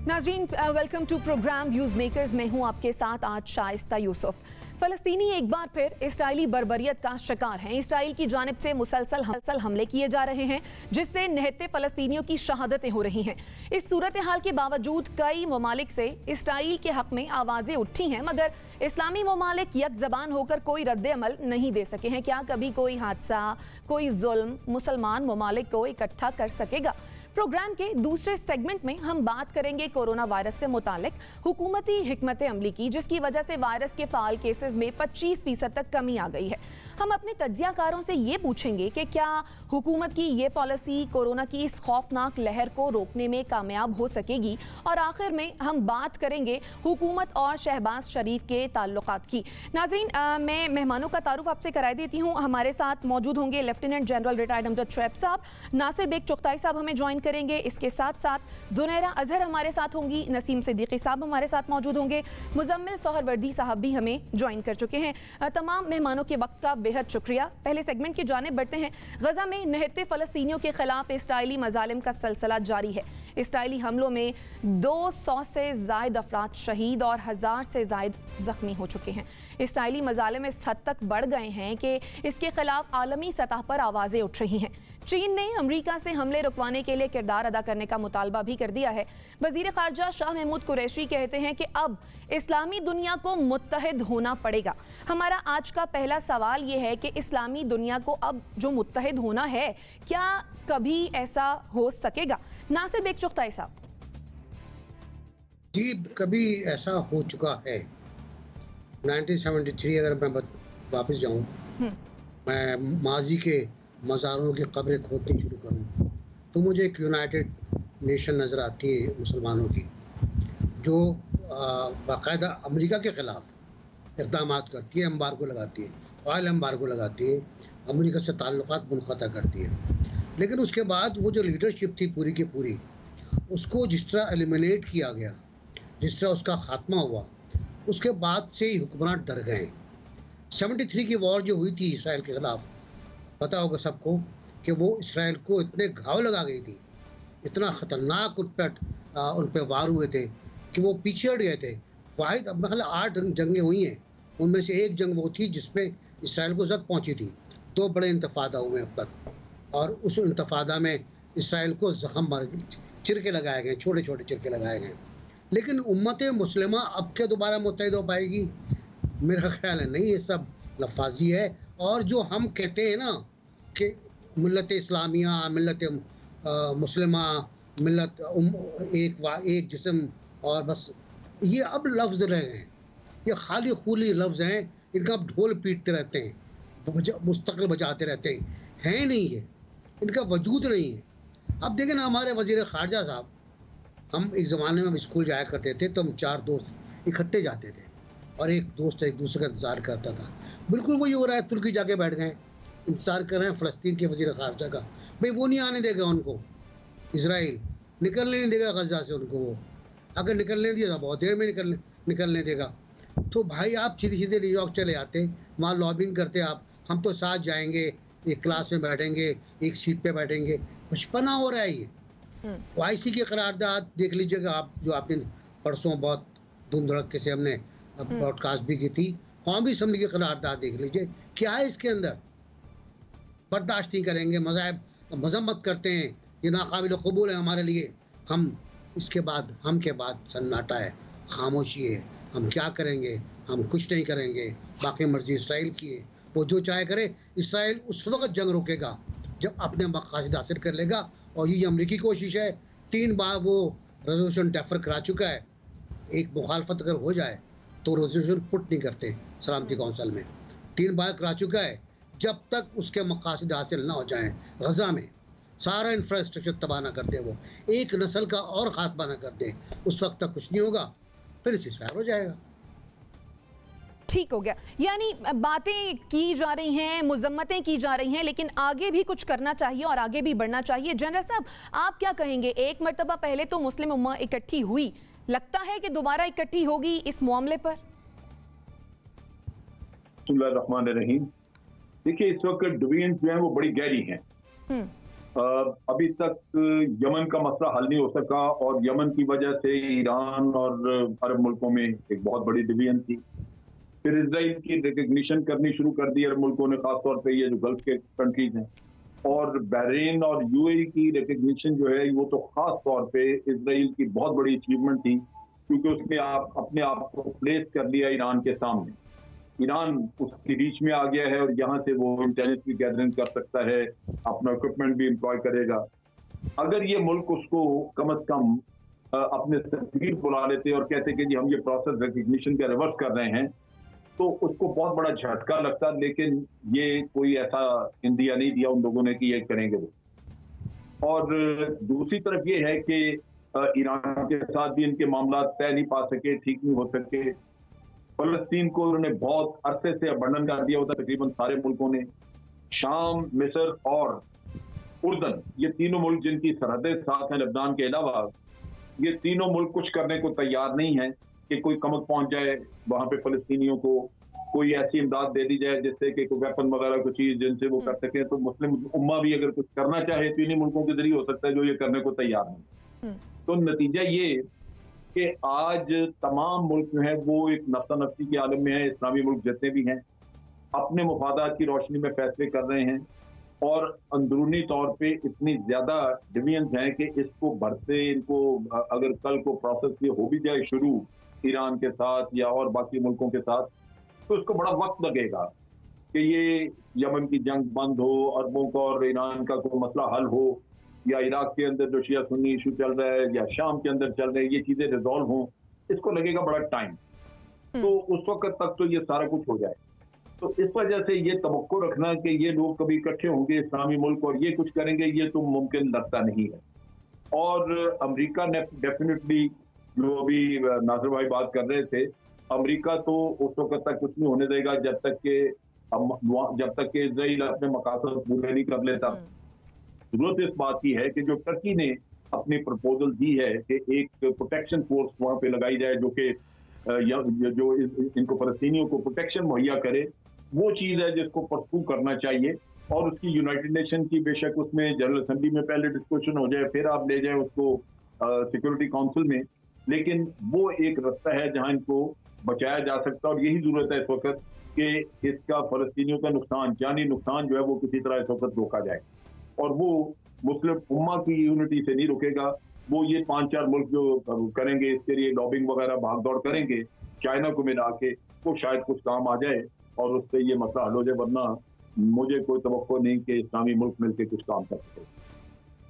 नाज़रीन, welcome to programme views makers. मैं हूं आपके साथ आज शाइस्ता यूसुफ। फलस्तीनी एक बार फिर इसराइली बर्बरियत का शिकार हैं। इसराइल की जानिब से मुसलसल हमले किए जा रहे हैं, जिससे निहत्ते फलस्तीनियों की शहादतें हो रही हैं। इस सूरत हाल के बावजूद कई ममालिक से इसराइल के हक में आवाजें उठी हैं, मगर इस्लामी ममालिक यक ज़बान होकर कोई रद्द अमल नहीं दे सके हैं। क्या कभी कोई हादसा, कोई जुल्म मुसलमान ममालिक को इकट्ठा कर सकेगा? प्रोग्राम के दूसरे सेगमेंट में हम बात करेंगे कोरोना वायरस से मुतालिक हुकूमती हिकमत अमली की, जिसकी वजह से वायरस के फाल केसेस में 25% तक कमी आ गई है। हम अपने तज्जियाकारों से ये पूछेंगे कि क्या हुकूमत की ये पॉलिसी कोरोना की इस खौफनाक लहर को रोकने में कामयाब हो सकेगी। और आखिर में हम बात करेंगे हुकूमत और शहबाज शरीफ के ताल्लुकात की। नाज़रीन, मैं मेहमानों का तारुफ आपसे कराई देती हूँ। हमारे साथ मौजूद होंगे lieutenant general retired Amjad Shoaib साहब, नासिर बेग चुगताई साहब हमें ज्वाइन करेंगे। इसके साथ साथ जुनैरा अजहर हमारे साथ होंगी, नसीम सिद्दीकी साहब हमारे साथ मौजूद होंगे, मुजम्मिल सोहरवर्दी साहब भी हमें ज्वाइन कर चुके हैं। तमाम मेहमानों के वक्त का बेहद शुक्रिया। पहले सेगमेंट की जानिब बढ़ते हैं। गजा में निहत्ते फलस्तीनियों के खिलाफ इसराइली मजालिम का सिलसिला जारी है। इसराइली हमलों में 200 से जायद अफराद शहीद और 1000 से जायद जख्मी हो चुके हैं। इसराइली मजालिम इस हद तक बढ़ गए हैं कि इसके खिलाफ आलमी सतह पर आवाज़ें उठ रही हैं। चीन ने अमरीका से हमले रुकवाने के लिए किरदार अदा करने का मुतालबा भी कर दिया है। वजीर खारजा शाह महमूद कुरैशी कहते हैं कि अब इस्लामी दुनिया को मुत्तहिद होना पड़ेगा। हमारा आज का पहला सवाल ये है कि इस्लामी दुनिया को अब जो मुत्तहिद होना है, क्या कभी ऐसा हो सकेगा? नासिर बेग चुगताई साहब जी, कभी ऐसा हो चुका है। 1973 अगर मैं वापस जाऊं, मैं माजी के मज़ारों की कब्रें खोदनी शुरू करूं, तो मुझे एक यूनाइटेड नेशन नज़र आती है मुसलमानों की, जो बाकायदा अमेरिका के ख़िलाफ़ इक़दाम करती है, एम्बार्गो लगाती है, ऑयल एम्बार्गो लगाती है, अमेरिका से ताल्लुकात मुनक़ता करती है। लेकिन उसके बाद वो जो लीडरशिप थी पूरी की पूरी, उसको जिस तरह एलिमिनेट किया गया, जिस तरह उसका ख़ात्मा हुआ, उसके बाद से ही हुक्मरान डर गए। 73 की वॉर जो हुई थी इसराइल के ख़िलाफ़, पता होगा सबको कि वो इसराइल को इतने घाव लगा गई थी, इतना ख़तरनाक उन पर वार हुए थे कि वो पीछे हट गए थे। वाहिद अब मतलब 8 जंगें हुई हैं, उनमें से एक जंग वो थी जिसमें इसराइल को ज़द पहुंची थी। 2 बड़े इंतफादा हुए अब तक, और उस इंतफादा में इसराइल को ज़ख्म चिरके लगाए गए, छोटे छोटे चिरके लगाए गए। लेकिन उम्मत मुस्लिमा अब क्या दोबारा मुत्तहिद हो पाएगी? मेरा ख्याल है नहीं, ये सब लफाजी है। और जो हम कहते हैं ना कि मिल्लत इस्लामिया, मिल्लत मुस्लिमा, मिल्लत एक जिस्म, और बस ये अब लफ्ज़ रहे हैं, ये खाली खूली लफ्ज़ हैं, इनका अब ढोल पीटते रहते हैं, मुस्तकिल बजाते रहते हैं। है नहीं, ये इनका वजूद नहीं है। अब देखें ना, हमारे वज़ीर ख़ारजा साहब, हम एक ज़माने में स्कूल जाया करते थे तो हम 4 दोस्त इकट्ठे जाते थे और एक दोस्त एक दूसरे का इंतज़ार करता था। बिल्कुल वही हो रहा है, तुर्की जाके बैठ गए, इंतज़ार कर रहे हैं फ़लस्तीन के वज़ीर ख़ारजा का। भाई वो नहीं आने देगा उनको, इसराइल निकलने नहीं देगा गज़ा से उनको। वो अगर निकलने दिया तो बहुत देर में निकलने देगा। तो भाई आप सीधे सीधे न्यूयॉर्क चले आते, वहाँ लॉबिंग करते आप, हम तो साथ जाएंगे, एक क्लास में बैठेंगे, एक सीट पे बैठेंगे। बचपना हो रहा है ये। OIC की करारदाद देख लीजिएगा आप, जो आपने परसों बहुत धूम धड़के से हमने ब्रॉडकास्ट भी की थी। कौमी असम्बली की करारदाद देख लीजिए, क्या है इसके अंदर। बर्दाश्त नहीं करेंगे, मजम्मत करते हैं, ये नाकाबिल कबूल है हमारे लिए। हम इसके बाद, हम के बाद सन्नाटा है, खामोशी है। हम क्या करेंगे? हम कुछ नहीं करेंगे, बाकी मर्जी इसराइल की है, वो जो चाहे करे। इसराइल उस वक्त जंग रोकेगा जब अपने मकासद हासिल कर लेगा, और ये अमरीकी कोशिश है। 3 बार वो रेजोल्यूशन डेफर करा चुका है। एक मुखालफत अगर हो जाए तो रेजोल्यूशन पुट नहीं करते सलामती कौंसिल में, 3 बार करा चुका है। जब तक उसके मकासद हासिल ना हो जाएं, गजा में सारा इंफ्रास्ट्रक्चर तबाह ना कर दे, वो एक नस्ल का और खात्मा ना कर दे, उस वक्त तक कुछ नहीं होगा, फिर सीज़फायर हो जाएगा। ठीक हो गया। यानी बातें की जा रही हैं, मुजम्मतें की जा रही हैं, लेकिन आगे भी कुछ करना चाहिए और आगे भी बढ़ना चाहिए। जनरल साहब, आप क्या कहेंगे? एक मर्तबा पहले तो मुस्लिम उम्मा इकट्ठी हुई, लगता है कि दोबारा इकट्ठी होगी इस मामले पर? बिस्मिल्लाहिर्रहमानिर्रहीम। देखिए, इस वक्त डिवीजन जो है वो बड़ी गहरी हैं, अभी तक यमन का मसला हल नहीं हो सका और यमन की वजह से ईरान और अरब मुल्कों में एक बहुत बड़ी डिवीजन थी। फिर इजराइल की रिकग्निशन करनी शुरू कर दी अरब मुल्कों ने, खासतौर पे ये जो गल्फ के कंट्रीज हैं, और बहरीन और यूएई की रिकग्निशन जो है वो तो खास तौर पे इजराइल की बहुत बड़ी अचीवमेंट थी, क्योंकि उसने अपने आप को प्लेस कर लिया ईरान के सामने। ईरान उसकी रीच में आ गया है और यहाँ से वो इंटेलिजेंस की गैदरिंग कर सकता है, अपना इक्विपमेंट भी एम्प्लॉय करेगा। अगर ये मुल्क उसको कम अज कम अपने सफीर बुला लेते और कहते कि जी हम ये प्रोसेस रिकग्निशन का रिवर्स कर रहे हैं, तो उसको बहुत बड़ा झटका लगता, लेकिन ये कोई ऐसा इंदिया नहीं दिया उन लोगों ने कि ये करेंगे वो। और दूसरी तरफ ये है कि ईरान के साथ भी इनके मामला तय नहीं पा सके, ठीक नहीं हो सके। फलस्तीन को उन्होंने बहुत अरसे से अबंडन कर दिया होता, तकरीबन सारे मुल्कों ने। शाम, मिस्र और उर्दन, ये तीनों मुल्क जिनकी सरहदें साथ हैं लेबनान के अलावा, ये तीनों मुल्क कुछ करने को तैयार नहीं है कि कोई कमक पहुंच जाए वहां पे फलस्तीनियों को, कोई ऐसी इमदाद दे दी जाए जिससे कि कोई वेपन वगैरह कुछ चीज जिनसे वो कर सके। तो मुस्लिम उम्मा भी अगर कुछ करना चाहे तो इन्हीं मुल्कों के जरिए हो सकता है जो ये करने को तैयार नहीं। तो नतीजा ये कि आज तमाम मुल्क जो है वो एक नफ्सा नफ्सी के आलम में है। इस्लामी मुल्क जितने भी हैं अपने मुफादात की रोशनी में फैसले कर रहे हैं और अंदरूनी तौर पे इतनी ज्यादा डिवीजन्स हैं कि इसको बढ़ते, इनको अगर कल को प्रोसेस ये हो भी जाए शुरू ईरान के साथ या और बाकी मुल्कों के साथ, तो इसको बड़ा वक्त लगेगा कि ये यमन की जंग बंद हो, अरबों का और ईरान का कोई मसला हल हो, या इराक के अंदर जो शिया सुन्नी इशू चल रहा है या शाम के अंदर चल रहे हैं, ये चीजें रिजॉल्व हों, इसको लगेगा बड़ा टाइम। तो उस वक्त तक तो ये सारा कुछ हो जाए। तो इस वजह से ये तवक्को रखना कि ये लोग कभी इकट्ठे होंगे इस्लामी मुल्क और ये कुछ करेंगे, ये तो मुमकिन लगता नहीं है। और अमेरिका ने डेफिनेटली, जो अभी नासिर भाई बात कर रहे थे, अमेरिका तो उस वक्त तक कुछ नहीं होने देगा जब तक के इजराइल अपने मकासद पूरे नहीं कर लेता। जरूरत इस बात की है कि जो टर्की ने अपनी प्रपोजल दी है कि एक प्रोटेक्शन फोर्स वहां पे लगाई जाए जो कि जो इनको फलस्तीनियों को प्रोटेक्शन मुहैया करे, वो चीज है जिसको परसू करना चाहिए। और उसकी यूनाइटेड नेशन की बेशक उसमें जनरल असेंबली में पहले डिस्कशन हो जाए, फिर आप ले जाए उसको सिक्योरिटी काउंसिल में, लेकिन वो एक रास्ता है जहां इनको बचाया जा सकता है। और यही जरूरत है इस वक्त कि इसका फलस्तीनियों का नुकसान, जानी नुकसान जो है वो किसी तरह इस वक्त रोका जाए। और वो मुस्लिम उम्मा की यूनिटी से नहीं रुकेगा, वो ये 5-4 मुल्क जो करेंगे इसके लिए लॉबिंग वगैरह भाग दौड़ करेंगे चाइना को मिला के, वो शायद कुछ काम आ जाए और उससे ये मसला हल हो जाए। वरना मुझे कोई तवक्को नहीं कि इस्लामी मुल्क मिलकर कुछ काम कर सके।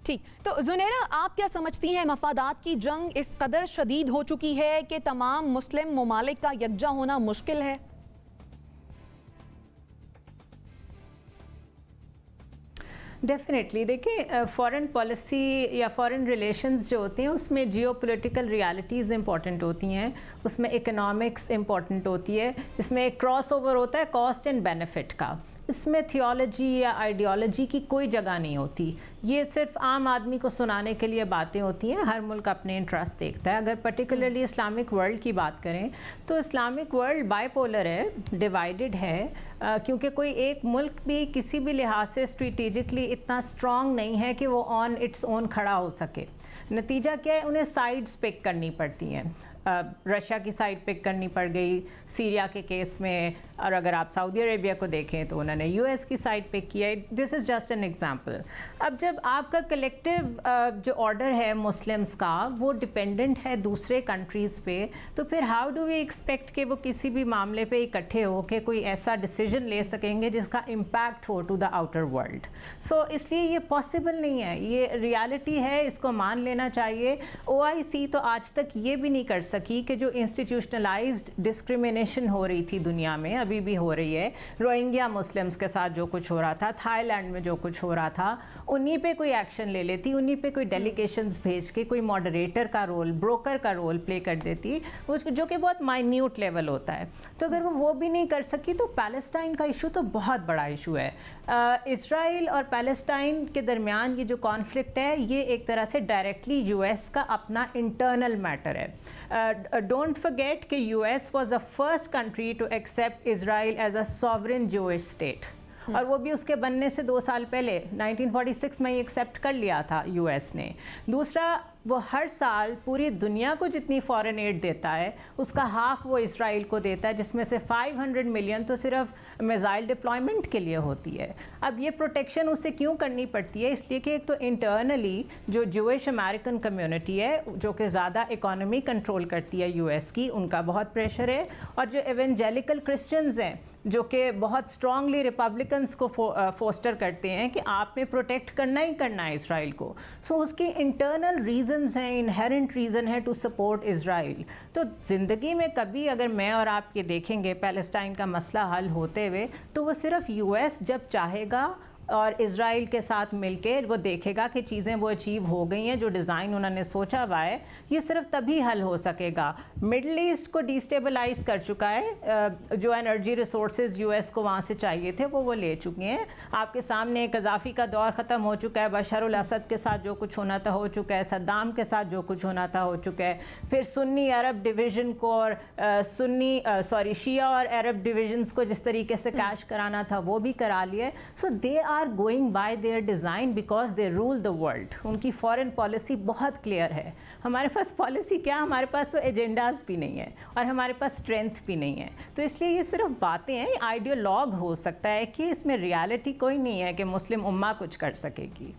ठीक, तो जुनैरा, आप क्या समझती हैं, मफादात की जंग इस कदर शदीद हो चुकी है कि तमाम मुस्लिम ममालिक का यकजा होना मुश्किल है? डेफिनेटली। देखिए, फॉरेन पॉलिसी या फॉरेन रिलेशंस जो होती हैं उसमें जियो पोलिटिकल रियलिटीज़ इंपॉर्टेंट होती हैं, उसमें इकोनॉमिक्स इंपॉर्टेंट होती है, इसमें एक क्रॉस ओवर होता है कॉस्ट एंड बेनिफिट का। इसमें थियोलॉजी या आइडियोलॉजी की कोई जगह नहीं होती। ये सिर्फ आम आदमी को सुनाने के लिए बातें होती हैं। हर मुल्क अपने इंटरेस्ट देखता है। अगर पर्टिकुलरली इस्लामिक वर्ल्ड की बात करें तो इस्लामिक वर्ल्ड बाइपोलर है, डिवाइडेड है, क्योंकि कोई एक मुल्क भी किसी भी लिहाज से स्ट्रेटेजिकली इतना स्ट्रॉन्ग नहीं है कि वो ऑन इट्स ओन खड़ा हो सके। नतीजा क्या है, उन्हें साइड्स पिक करनी पड़ती हैं। रशिया की साइड पिक करनी पड़ गई सीरिया के केस में, और अगर आप सऊदी अरेबिया को देखें तो उन्होंने यूएस की साइड पिक किया है। This is just an example. अब जब आपका कलेक्टिव जो ऑर्डर है मुस्लिम्स का वो डिपेंडेंट है दूसरे कंट्रीज़ पे, तो फिर हाउ डू वी एक्सपेक्ट कि वो किसी भी मामले पे इकट्ठे हो के कोई ऐसा डिसीजन ले सकेंगे जिसका इम्पैक्ट हो टू द आउटर वर्ल्ड। सो इसलिए ये पॉसिबल नहीं है, ये रियलिटी है, इसको मान लेना चाहिए। OIC तो आज तक ये भी नहीं कर सकी कि जो इंस्टीट्यूशनलाइज्ड डिस्क्रिमिनेशन हो रही थी दुनिया में, अभी भी हो रही है, रोहिंग्या मुस्लिम्स के साथ जो कुछ हो रहा था, थाईलैंड में जो कुछ हो रहा था, उन्हीं पे कोई एक्शन ले लेती, उन्हीं पे कोई डेलीगेशंस भेज के कोई मॉडरेटर का रोल, ब्रोकर का रोल प्ले कर देती, जो कि बहुत माइन्यूट लेवल होता है। तो अगर वो भी नहीं कर सकी तो पैलेस्टाइन का इशू तो बहुत बड़ा इशू है। इज़राइल और पैलेस्टाइन के दरमियान ये जो कॉन्फ्लिक्ट है ये एक तरह से डायरेक्टली US का अपना इंटरनल मैटर है। डोंट फॉरगेट कि US was the first country to accept Israel as a sovereign Jewish state, और वो भी उसके बनने से 2 साल पहले 1946 में ही एक्सेप्ट कर लिया था यूएस ने। दूसरा, वो हर साल पूरी दुनिया को जितनी फॉरेन एड देता है उसका हाफ वो इसराइल को देता है, जिसमें से 500 मिलियन तो सिर्फ मिसाइल डिप्लॉयमेंट के लिए होती है। अब ये प्रोटेक्शन उसे क्यों करनी पड़ती है? इसलिए कि एक तो इंटरनली जो ज्यूइश अमेरिकन कम्युनिटी है जो कि ज़्यादा इकोनॉमी कंट्रोल करती है यूएस की, उनका बहुत प्रेशर है, और जो एवेंजेलिकल क्रिश्चियंस हैं जो कि बहुत स्ट्रांगली रिपब्लिकन्स को फोस्टर करते हैं कि आपने प्रोटेक्ट करना ही करना है इसराइल को। सो उसके इंटरनल रीजंस हैं, इनहेरेंट रीज़न है टू सपोर्ट इसराइल। तो ज़िंदगी में कभी अगर मैं और आप ये देखेंगे पैलेस्टाइन का मसला हल होते हुए, तो वो सिर्फ यूएस जब चाहेगा और इज़राइल के साथ मिलके वो देखेगा कि चीज़ें वो अचीव हो गई हैं जो डिज़ाइन उन्होंने सोचा हुआ है, ये सिर्फ तभी हल हो सकेगा। मिडल ईस्ट को डिस्टेबलाइज कर चुका है, जो एनर्जी रिसोर्सेज यूएस को वहाँ से चाहिए थे वो ले चुके हैं। आपके सामने कज़ाफ़ी का दौर ख़त्म हो चुका है, बशर अल असद के साथ जो कुछ होना था हो चुका है, सद्दाम के साथ जो कुछ होना था हो चुका है। फिर सुन्नी अरब डिवीज़न को और शिया और अरब डिवीजन्स को जिस तरीके से कैश कराना था वो भी करा लिए। So they are going by their design because they rule the world. उनकी फॉरेन पॉलिसी बहुत क्लियर है। हमारे पास पॉलिसी क्या, हमारे पास तो एजेंडाज भी नहीं है और हमारे पास स्ट्रेंथ भी नहीं है। तो इसलिए ये सिर्फ बातें हैं, आइडियोलॉग हो सकता है कि इसमें रियलिटी कोई नहीं है कि मुस्लिम उम्मा कुछ कर सकेगी।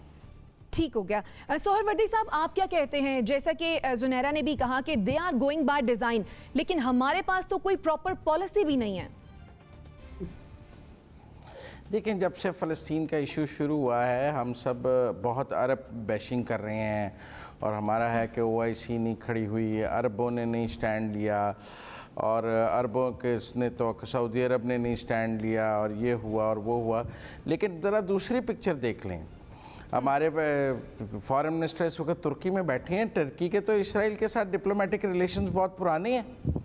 ठीक हो गया। सोहरवर्दी साहब, आप क्या कहते हैं? जैसा कि जुनैरा ने भी कहा कि they are going by design, लेकिन हमारे पास तो कोई प्रॉपर पॉलिसी भी नहीं है। देखिए, जब से फ़लस्तीन का इशू शुरू हुआ है हम सब बहुत अरब बैशिंग कर रहे हैं, और हमारा है कि OIC नहीं खड़ी हुई, अरबों ने नहीं स्टैंड लिया, और अरबों के ने तो सऊदी अरब ने नहीं स्टैंड लिया, और ये हुआ और वो हुआ। लेकिन ज़रा दूसरी पिक्चर देख लें। हमारे फॉरेन मिनिस्टर इस वक्त तुर्की में बैठे हैं। टर्की के तो इसराइल के साथ डिप्लोमेटिक रिलेशंस बहुत पुराने हैं।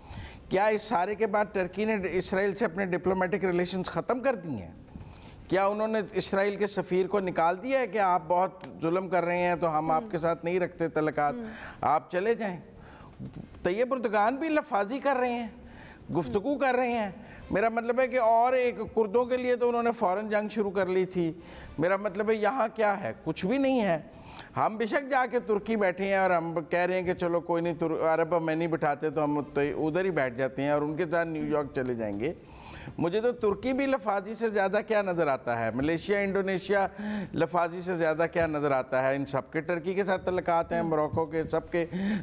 क्या इस सारे के बाद टर्की ने इसराइल से अपने डिप्लोमेटिक रिलेशंस ख़त्म कर दिए हैं? क्या उन्होंने इसराइल के सफ़ीर को निकाल दिया है कि आप बहुत जुल्म कर रहे हैं तो हम आपके साथ नहीं रखते तल्लुकात, आप चले जाएं? तैयब एर्दोगान भी लफाजी कर रहे हैं, गुफ्तगू कर रहे हैं। मेरा मतलब है कि और एक कुर्दों के लिए तो उन्होंने फ़ौरन जंग शुरू कर ली थी। मेरा मतलब है यहाँ क्या है, कुछ भी नहीं है। हम बेशक जाके तुर्की बैठे हैं और हम कह रहे हैं कि चलो कोई नहीं, अरब में नहीं बिठाते तो हम तो उधर ही बैठ जाते हैं और उनके साथ न्यूयॉर्क चले जाएंगे। मुझे तो तुर्की भी लफाजी से ज़्यादा क्या नज़र आता है, मलेशिया इंडोनेशिया लफाजी से ज़्यादा क्या नज़र आता है? इन सब के टर्की के साथ ताल्लुकात हैं, मोरक्को के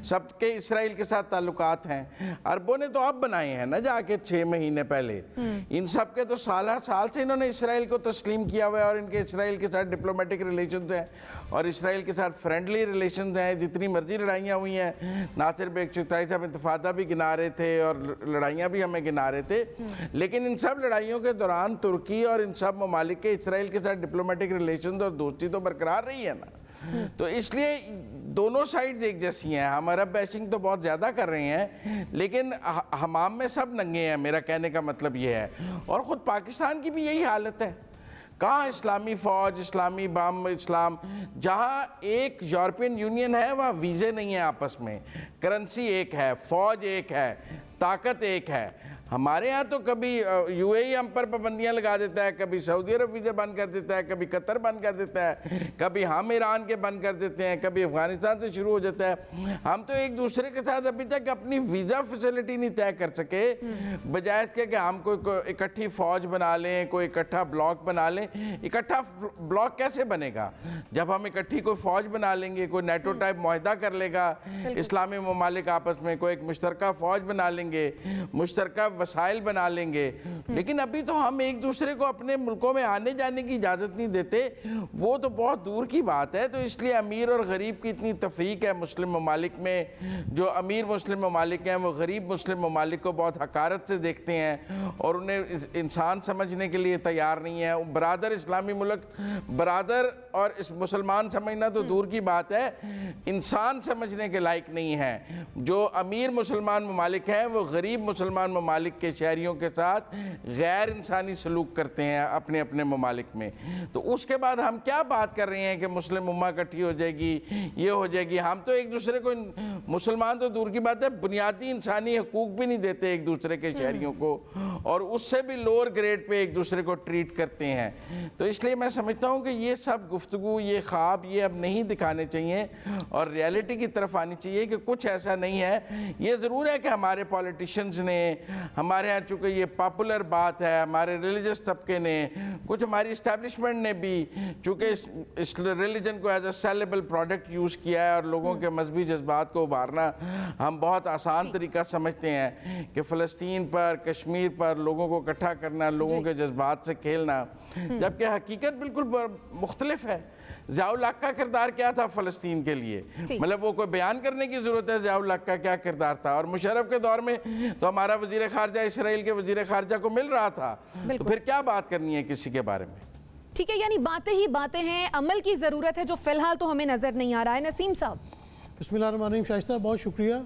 सबके इसराइल के साथ ताल्लुकात हैं। अरबों ने तो अब बनाए हैं ना जाके 6 महीने पहले। इन सब के तो साल से इन्होंने इसराइल को तस्लीम किया हुआ है, और इनके इसराइल के साथ डिप्लोमेटिक रिलेशन हैं और इसराइल के साथ फ्रेंडली रिलेशन हैं। जितनी मर्जी लड़ाइयाँ हुई हैं, नासिर बेग चुगताई साहब इंतफादा भी गिना रहे थे और लड़ाइयाँ भी हमें गिना रहे थे, लेकिन इन सब लड़ाइयों के दौरान तुर्की और इन सब ममालिक के इसराइल के साथ डिप्लोमेटिक रिलेशन और दोस्ती तो बरकरार रही है ना। तो इसलिए दोनों साइड एक जैसी हैं। हम अरब बैशिंग तो बहुत ज़्यादा कर रहे हैं, लेकिन हमाम में सब नंगे हैं, मेरा कहने का मतलब ये है। और ख़ुद पाकिस्तान की भी यही हालत है। कहाँ इस्लामी फ़ौज, इस्लामी बम, इस्लाम, जहाँ एक यूरोपियन यूनियन है वहाँ वीज़े नहीं है आपस में, करेंसी एक है, फ़ौज एक है, ताकत एक है। हमारे यहाँ तो कभी UAE हम पर पाबंदियाँ लगा देता है, कभी सऊदी अरब वीज़े बंद कर देता है, कभी कतर बंद कर देता है, कभी हम ईरान के बंद कर देते हैं, कभी अफ़गानिस्तान से शुरू हो जाता है। हम तो एक दूसरे के साथ अभी तक अपनी वीज़ा फैसिलिटी नहीं तय कर सके, बजाय इसके कि हम कोई इकट्ठी फ़ौज बना लें, कोई इकट्ठा ब्लॉक बना लें। इकट्ठा ब्लॉक कैसे बनेगा? जब हम इकट्ठी कोई फ़ौज बना लेंगे, कोई नेटो टाइप मुआहदा कर लेगा, इस्लामी ममालिक आपस में कोई एक मुश्तरका फ़ौज बना लेंगे, मुश्तरका वसाइल बना लेंगे। लेकिन अभी तो हम एक दूसरे को अपने मुल्कों में आने जाने की इजाज़त नहीं देते, वो तो बहुत दूर की बात है। तो इसलिए अमीर और गरीब की इतनी तफरीक है मुस्लिम ममालिक में। जो अमीर मुस्लिम ममालिक हैं वो गरीब मुस्लिम ममालिक को बहुत हकारत से देखते हैं और उन्हें इंसान समझने के लिए तैयार नहीं है। बरादर इस्लामी मुल्क, बरादर और इस मुसलमान समझना तो दूर की बात है, इंसान समझने के लायक नहीं है। जो अमीर मुसलमान ममालिक हैं वो गरीब मुसलमान ममालिक ममालिक के शहरियों के साथ गैर इंसानी सलूक करते हैं अपने अपने ममालिक में, तो उसके बाद हम क्या बात कर रहे हैं कि मुस्लिम उम्मा इकट्ठी हो जाएगी, ये हो जाएगी। हम तो एक दूसरे को, मुसलमान तो दूर की बात है, बुनियादी इंसानी हकूक भी नहीं देते एक दूसरे के शहरियों को, और उससे भी लोअर ग्रेड पे एक दूसरे को ट्रीट करते हैं। तो इसलिए मैं समझता हूँ कि ये सब गुफ्तगू, ये ख्वाब, ये अब नहीं दिखाने चाहिए और रियलिटी की तरफ आनी चाहिए कि कुछ ऐसा नहीं है। ये ज़रूर है कि हमारे पॉलिटिशियंस ने, हमारे यहाँ चूँकि ये पॉपुलर बात है, हमारे रिलीजियस तबके ने, कुछ हमारी इस्टेब्लिशमेंट ने भी चूँकि इस रिलीजन को as a saleable product use किया है और लोगों के मजहबी जज्बात को उभारना हम बहुत आसान तरीका समझते हैं कि फ़लस्तीन पर, कश्मीर पर लोगों को इकट्ठा करना, लोगों के जज्बात से खेलना, जबकि हकीकत बिल्कुल मुख्तलिफ है। ज़ियाउल हक का किरदार क्या था फ़लस्तीन के लिए, मतलब वो कोई बयान करने की ज़रूरत है ज़ियाउल हक का क्या किरदार था। और मुशर्रफ के दौर में तो हमारा वज़ीर ख़ारजा इसराइल के वज़ीर ख़ारजा को मिल रहा था, तो फिर क्या बात करनी है किसी के बारे में। ठीक है, यानी बातें ही बातें हैं, अमल की ज़रूरत है जो फ़िलहाल तो हमें नज़र नहीं आ रहा है। नसीम साहब। बिस्मिल्लाहिर्रहमानिर्रहीम। शाइस्ता, बहुत शुक्रिया।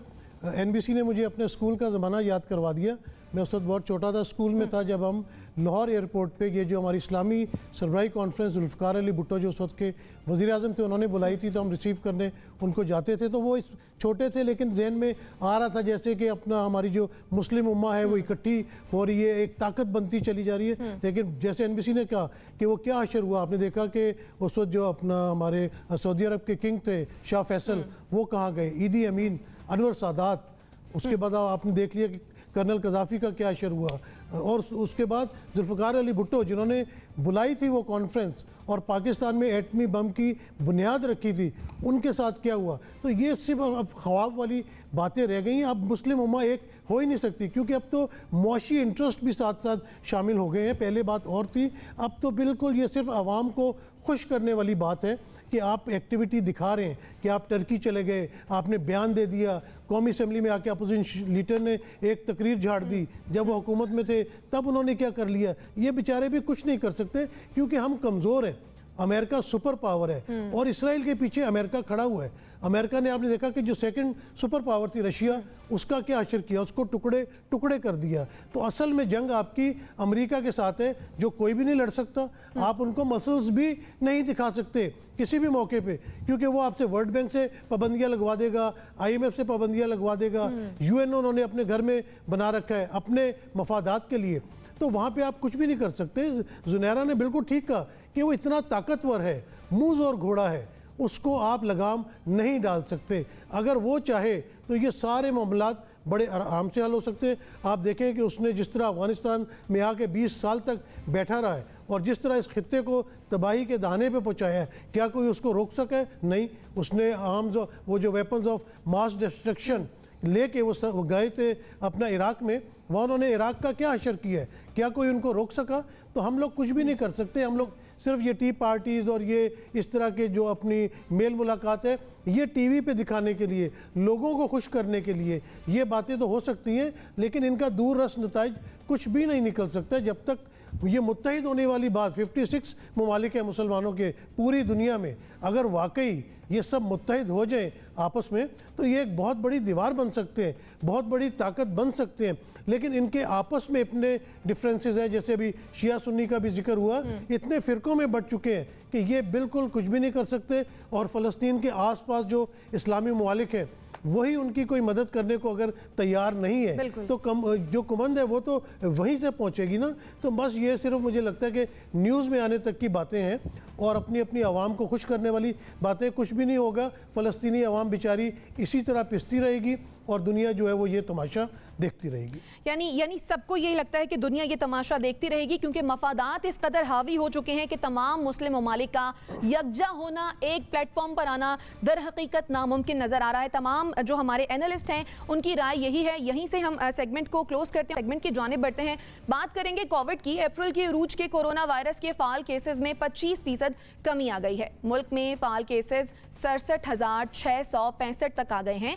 NBC ने मुझे अपने स्कूल का ज़माना याद करवा दिया। मैं उस वक्त बहुत छोटा था, स्कूल में था, जब हम लाहौर एयरपोर्ट पे ये जो हमारी इस्लामी सरबराही कॉन्फ्रेंस जुल्फ़िकार अली भुट्टो जो उस वक्त के वज़ीर आज़म थे, उन्होंने बुलाई थी, तो हम रिसीव करने उनको जाते थे। तो वो इस छोटे थे, लेकिन जहन में आ रहा था जैसे कि अपना हमारी जो मुस्लिम उम्मा है वो इकट्ठी हो रही है, एक ताकत बनती चली जा रही है। लेकिन जैसे NBC ने कहा कि वो क्या असर हुआ, आपने देखा कि उस वक्त जो अपना हमारे सऊदी अरब के किंग थे शाह फैसल, वो कहाँ गए, ईदी अमीन, अनवर सादात, उसके बाद आपने देख लिया कि कर्नल कज़ाफ़ी का क्या असर हुआ, और उसके बाद जुल्फ़िकार अली भुट्टो जिन्होंने बुलाई थी वो कॉन्फ्रेंस और पाकिस्तान में एटमी बम की बुनियाद रखी थी, उनके साथ क्या हुआ। तो ये सिर्फ अब ख्वाब वाली बातें रह गई हैं। अब मुस्लिम उम्मा एक हो ही नहीं सकती, क्योंकि अब तो मुआशी इंटरेस्ट भी साथ साथ शामिल हो गए हैं। पहले बात और थी, अब तो बिल्कुल ये सिर्फ आवाम को खुश करने वाली बात है कि आप एक्टिविटी दिखा रहे हैं कि आप टर्की चले गए, आपने बयान दे दिया, कौमी असम्बली में आके अपोजिशन लीडर ने एक तकरीर झाड़ दी, जब वो हुकूमत में थे तब उन्होंने क्या कर लिया। ये बेचारे भी कुछ नहीं कर सकते क्योंकि हम कमज़ोर हैं। अमेरिका सुपर पावर है और इसराइल के पीछे अमेरिका खड़ा हुआ है। अमेरिका ने, आपने देखा कि जो सेकंड सुपर पावर थी रशिया, उसका क्या असर किया, उसको टुकड़े टुकड़े कर दिया। तो असल में जंग आपकी अमेरिका के साथ है, जो कोई भी नहीं लड़ सकता। आप उनको मसल्स भी नहीं दिखा सकते किसी भी मौके पे, क्योंकि वो आपसे वर्ल्ड बैंक से पाबंदियां लगवा देगा, IMF से पाबंदियां लगवा देगा, UN उन्होंने अपने घर में बना रखा है अपने मफादात के लिए। तो वहाँ पे आप कुछ भी नहीं कर सकते। जुनैरा ने बिल्कुल ठीक कहा कि वो इतना ताकतवर है, मूज़ और घोड़ा है, उसको आप लगाम नहीं डाल सकते। अगर वो चाहे तो ये सारे मामलात बड़े आराम से हल हो सकते हैं। आप देखें कि उसने जिस तरह अफ़गानिस्तान में आके 20 साल तक बैठा रहा है और जिस तरह इस खित्ते को तबाही के दाने पे पहुंचाया है, क्या कोई उसको रोक सका है? नहीं। उसने आर्म्स, वो जो वेपन्स ऑफ मास डिस्ट्रक्शन लेके वो गए थे अपना इराक में, वहाँ उन्होंने इराक का क्या असर किया है, क्या कोई उनको रोक सका? तो हम लोग कुछ भी नहीं कर सकते। हम लोग सिर्फ ये टी पार्टीज़ और ये इस तरह के जो अपनी मेल मुलाकात है, ये टीवी पे दिखाने के लिए, लोगों को खुश करने के लिए ये बातें तो हो सकती हैं, लेकिन इनका दूररस नताइज कुछ भी नहीं निकल सकता जब तक ये मुत्तहिद होने वाली बात 56 ममालिक है मुसलमानों के पूरी दुनिया में, अगर वाकई ये सब मुत्तहिद हो जाएं आपस में, तो ये एक बहुत बड़ी दीवार बन सकते हैं, बहुत बड़ी ताकत बन सकते हैं। लेकिन इनके आपस में इतने डिफरेंसेस हैं, जैसे अभी शिया सुन्नी का भी जिक्र हुआ, इतने फ़िरक़ों में बढ़ चुके हैं कि ये बिल्कुल कुछ भी नहीं कर सकते। और फ़लस्तीन के आसपास जो इस्लामी ममालिक हैं वही उनकी कोई मदद करने को अगर तैयार नहीं है, तो जो कुमंद है वो तो वहीं से पहुंचेगी ना। तो बस ये सिर्फ मुझे लगता है कि न्यूज़ में आने तक की बातें हैं और अपनी अपनी आवाम को खुश करने वाली बातें। कुछ भी नहीं होगा, फ़लस्तीनी आवाम बेचारी इसी तरह पिसती रहेगी और दुनिया जो है वो ये तमाशा देखती रहेगी। यानी सबको यही लगता है कि दुनिया ये तमाशा देखती रहेगी, क्योंकि मफादात इस कदर हावी हो चुके हैं कि तमाम मुस्लिम ममालिक का यकजा होना, एक प्लेटफॉर्म पर आना दर हकीकत नामुमकिन नज़र आ रहा है। तमाम जो हमारे एनालिस्ट हैं उनकी राय यही है। यहीं से हम सेगमेंट को क्लोज करते हैं, सेगमेंट की जानिब बढ़ते हैं। बात करेंगे कोविड की। अप्रैल के अरूज के कोरोना वायरस के फ़ाल केसेस में 25% कमी आ गई है। मुल्क में फ़ाल केसेस 67,665 तक आ गए हैं।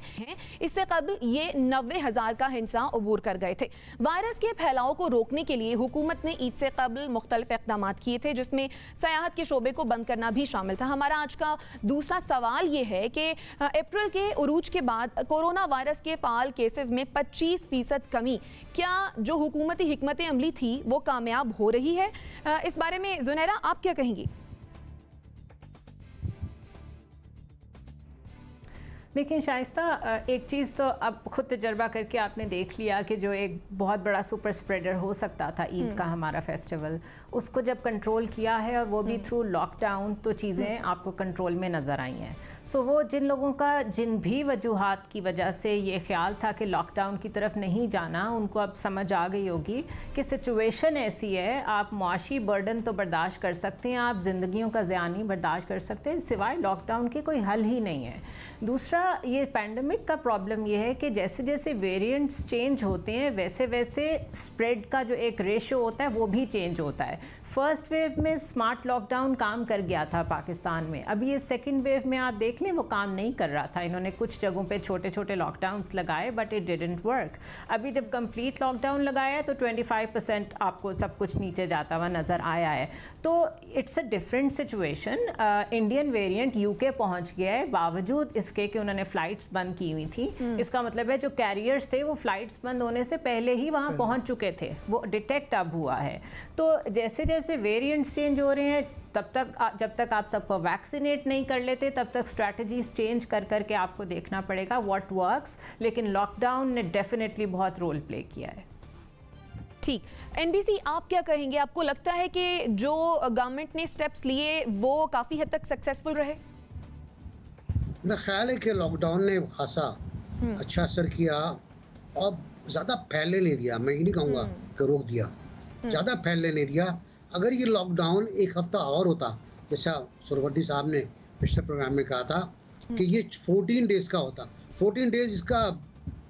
इससे कबल ये 90,000 का हिस्सा अबूर कर गए थे। वायरस के फैलाव को रोकने के लिए हुकूमत ने ईद से कबल मुख्तलिफ इक़दाम किए थे, जिसमें सयाहत के शोबे को बंद करना भी शामिल था। हमारा आज का दूसरा सवाल ये है कि अप्रैल के उरूज के बाद कोरोना वायरस के फाल केसेस में 25% कमी, क्या जो हुकूमती हिकमत अमली थी वो कामयाब हो रही है? इस बारे में जुनैरा आप क्या कहेंगी? देखिए शाइस्ता, एक चीज़ तो अब खुद तजर्बा करके आपने देख लिया कि जो एक बहुत बड़ा सुपर स्प्रेडर हो सकता था ईद का हमारा फेस्टिवल, उसको जब कंट्रोल किया है और वो भी थ्रू लॉकडाउन, तो चीज़ें आपको कंट्रोल में नज़र आई हैं। सो वो जिन लोगों का जिन भी वजूहात की वजह से ये ख्याल था कि लॉकडाउन की तरफ नहीं जाना, उनको अब समझ आ गई होगी कि सिचुएशन ऐसी है, आप मुआशी बर्डन तो बर्दाश्त कर सकते हैं, आप ज़िंदगियों का ज़ियान नहीं बर्दाश्त कर सकते, सिवाय लॉकडाउन के कोई हल ही नहीं है। दूसरा, ये पैंडमिक का प्रॉब्लम ये है कि जैसे जैसे वेरिएंट्स चेंज होते हैं वैसे वैसे स्प्रेड का जो एक रेशो होता है वो भी चेंज होता है। फर्स्ट वेव में स्मार्ट लॉकडाउन काम कर गया था पाकिस्तान में, अभी ये सेकंड वेव में आप देख लें वो काम नहीं कर रहा था। इन्होंने कुछ जगहों पे छोटे छोटे लॉकडाउन्स लगाए बट इट डिडंट वर्क। अभी जब कंप्लीट लॉकडाउन लगाया तो 25% आपको सब कुछ नीचे जाता हुआ नज़र आया है। तो it's a different situation. Indian variant UK पहुंच गया है बावजूद इसके कि उन्होंने फ़्लाइट्स बंद की हुई थी। इसका मतलब है जो कैरियर्स थे वो फ़्लाइट्स बंद होने से पहले ही वहाँ पहुँच चुके थे, वो डिटेक्ट अब हुआ है। तो जैसे जैसे वेरिएंट्स चेंज हो रहे हैं तब तक जब तक आप सबको वैक्सीनेट नहीं कर लेते तब तक स्ट्रैटेजीज चेंज कर करके आपको देखना पड़ेगा व्हाट वर्क्स। लेकिन लॉकडाउन ने डेफिनेटली बहुत रोल प्ले किया है। ठीक, एनबीसी आप क्या कहेंगे? आपको लगता है कि जो गवर्नमेंट ने स्टेप्स लिए वो काफ़ी हद तक सक्सेसफुल रहे? मेरा ख्याल है कि लॉकडाउन ने खासा अच्छा असर किया और ज़्यादा फैलने नहीं दिया। मैं ये नहीं कहूँगा कि रोक दिया, ज़्यादा फैलने नहीं दिया। अगर ये लॉकडाउन एक हफ्ता और होता, जैसा सुरवती साहब ने पिछले प्रोग्राम में कहा था कि ये 14 डेज़ का होता, 14 डेज़ इसका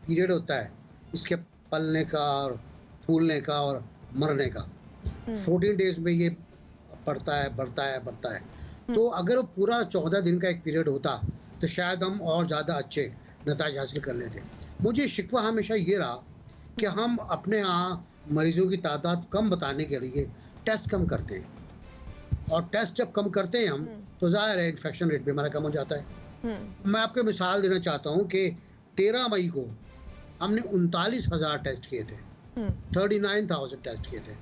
पीरियड होता है, इसके पलने का और फूलने का और मरने का। 14 डेज़ में ये बढ़ता है। तो अगर पूरा 14 दिन का एक पीरियड होता तो शायद हम और ज़्यादा अच्छे नतीजे हासिल कर लेते। मुझे शिकवा हमेशा ये रहा कि हम अपने यहाँ मरीजों की तादाद कम बताने के लिए टेस्ट कम करते हैं, और टेस्ट जब कम करते हैं हम तो ज़ाहिर है इन्फेक्शन रेट भी हमारा कम हो जाता है। मैं आपको मिसाल देना चाहता हूँ कि 13 मई को हमने 39,000 टेस्ट किए थे, 39,000 टेस्ट किए थे,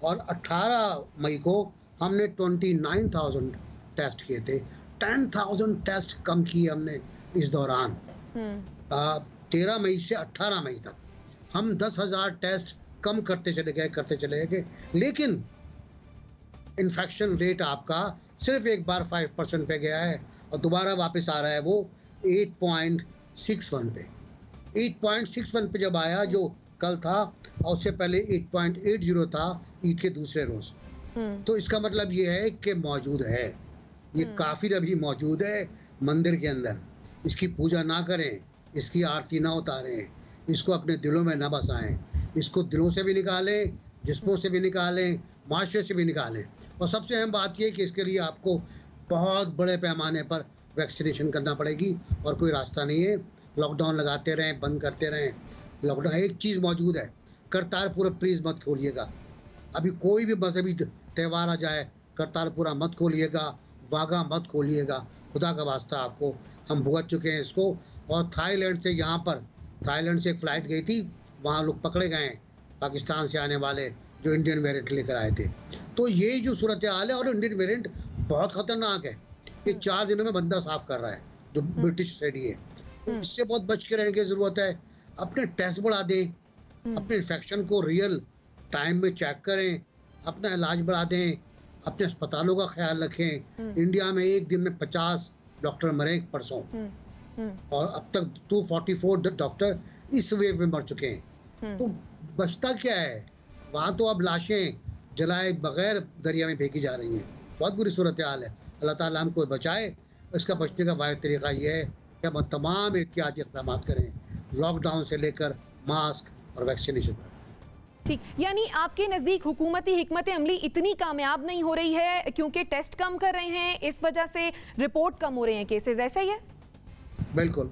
और 18 मई को हमने 29,000 टेस्ट किए थे। 10,000 टेस्ट कम किए हमने इस दौरान। 13 मई से 18 मई तक हम 10,000 टेस्ट कम करते चले गए, लेकिन इन्फेक्शन रेट आपका सिर्फ एक बार 5% पे गया है और दोबारा वापस आ रहा है वो 8.61 पे। 8.61 पे जब आया, जो कल था, और उससे पहले 8.80 था ईद के दूसरे रोज। तो इसका मतलब ये है कि मौजूद है, ये काफिर अभी मौजूद है मंदिर के अंदर। इसकी पूजा ना करें, इसकी आरती ना उतारें, इसको अपने दिलों में ना बसाएं, इसको दिलों से भी निकालें, जिस्मों से भी निकालें, माशरे से भी निकालें। और सबसे अहम बात यह कि इसके लिए आपको बहुत बड़े पैमाने पर वैक्सीनेशन करना पड़ेगी और कोई रास्ता नहीं है। लॉकडाउन लगाते रहें, बंद करते रहें। लॉकडाउन, एक चीज़ मौजूद है, करतारपुर प्लीज़ मत खोलिएगा। अभी कोई भी मजहबी त्यौहार आ जाए, करतारपुरा मत खोलिएगा, वाघा मत खोलिएगा, खुदा का वास्ता आपको। हम भुगत चुके हैं इसको। और थाईलैंड से यहाँ पर, थाईलैंड से एक फ़्लाइट गई थी, वहाँ लोग पकड़े गए पाकिस्तान से आने वाले जो इंडियन वेरिएंट लेकर आए थे। तो ये जो सूरत हाल है, और इंडियन वेरिएंट बहुत ख़तरनाक है। ये 4 दिनों में बंदा साफ कर रहा है, जो ब्रिटिश स्टडी है। तो इससे बहुत बच के रहने की ज़रूरत है। अपने टेस्ट बढ़ा दें, अपने इन्फेक्शन को रियल टाइम में चेक करें, अपना इलाज बढ़ा दें, अपने अस्पतालों का ख्याल रखें। इंडिया में एक दिन में 50 डॉक्टर मरे परसों, और अब तक 244 डॉक्टर इस वेव में मर चुके हैं। तो बचता क्या है? वहाँ तो अब लाशें जलाए बगैर दरिया में फेंकी जा रही हैं। बहुत बुरी सूरत हाल है। अल्लाह ताला हमको बचाए। इसका बचने का वाहिद तरीका ये है कि हम तमाम एहतियाती इक़दाम करें, लॉकडाउन से लेकर मास्क और वैक्सीनेशन। ठीक, यानी आपके नजदीक हुकूमती हिकमत अमली इतनी कामयाब नहीं हो रही है क्योंकि टेस्ट कम कर रहे हैं, इस वजह से रिपोर्ट कम हो रहे हैं केसेस, ऐसा ही है? बिल्कुल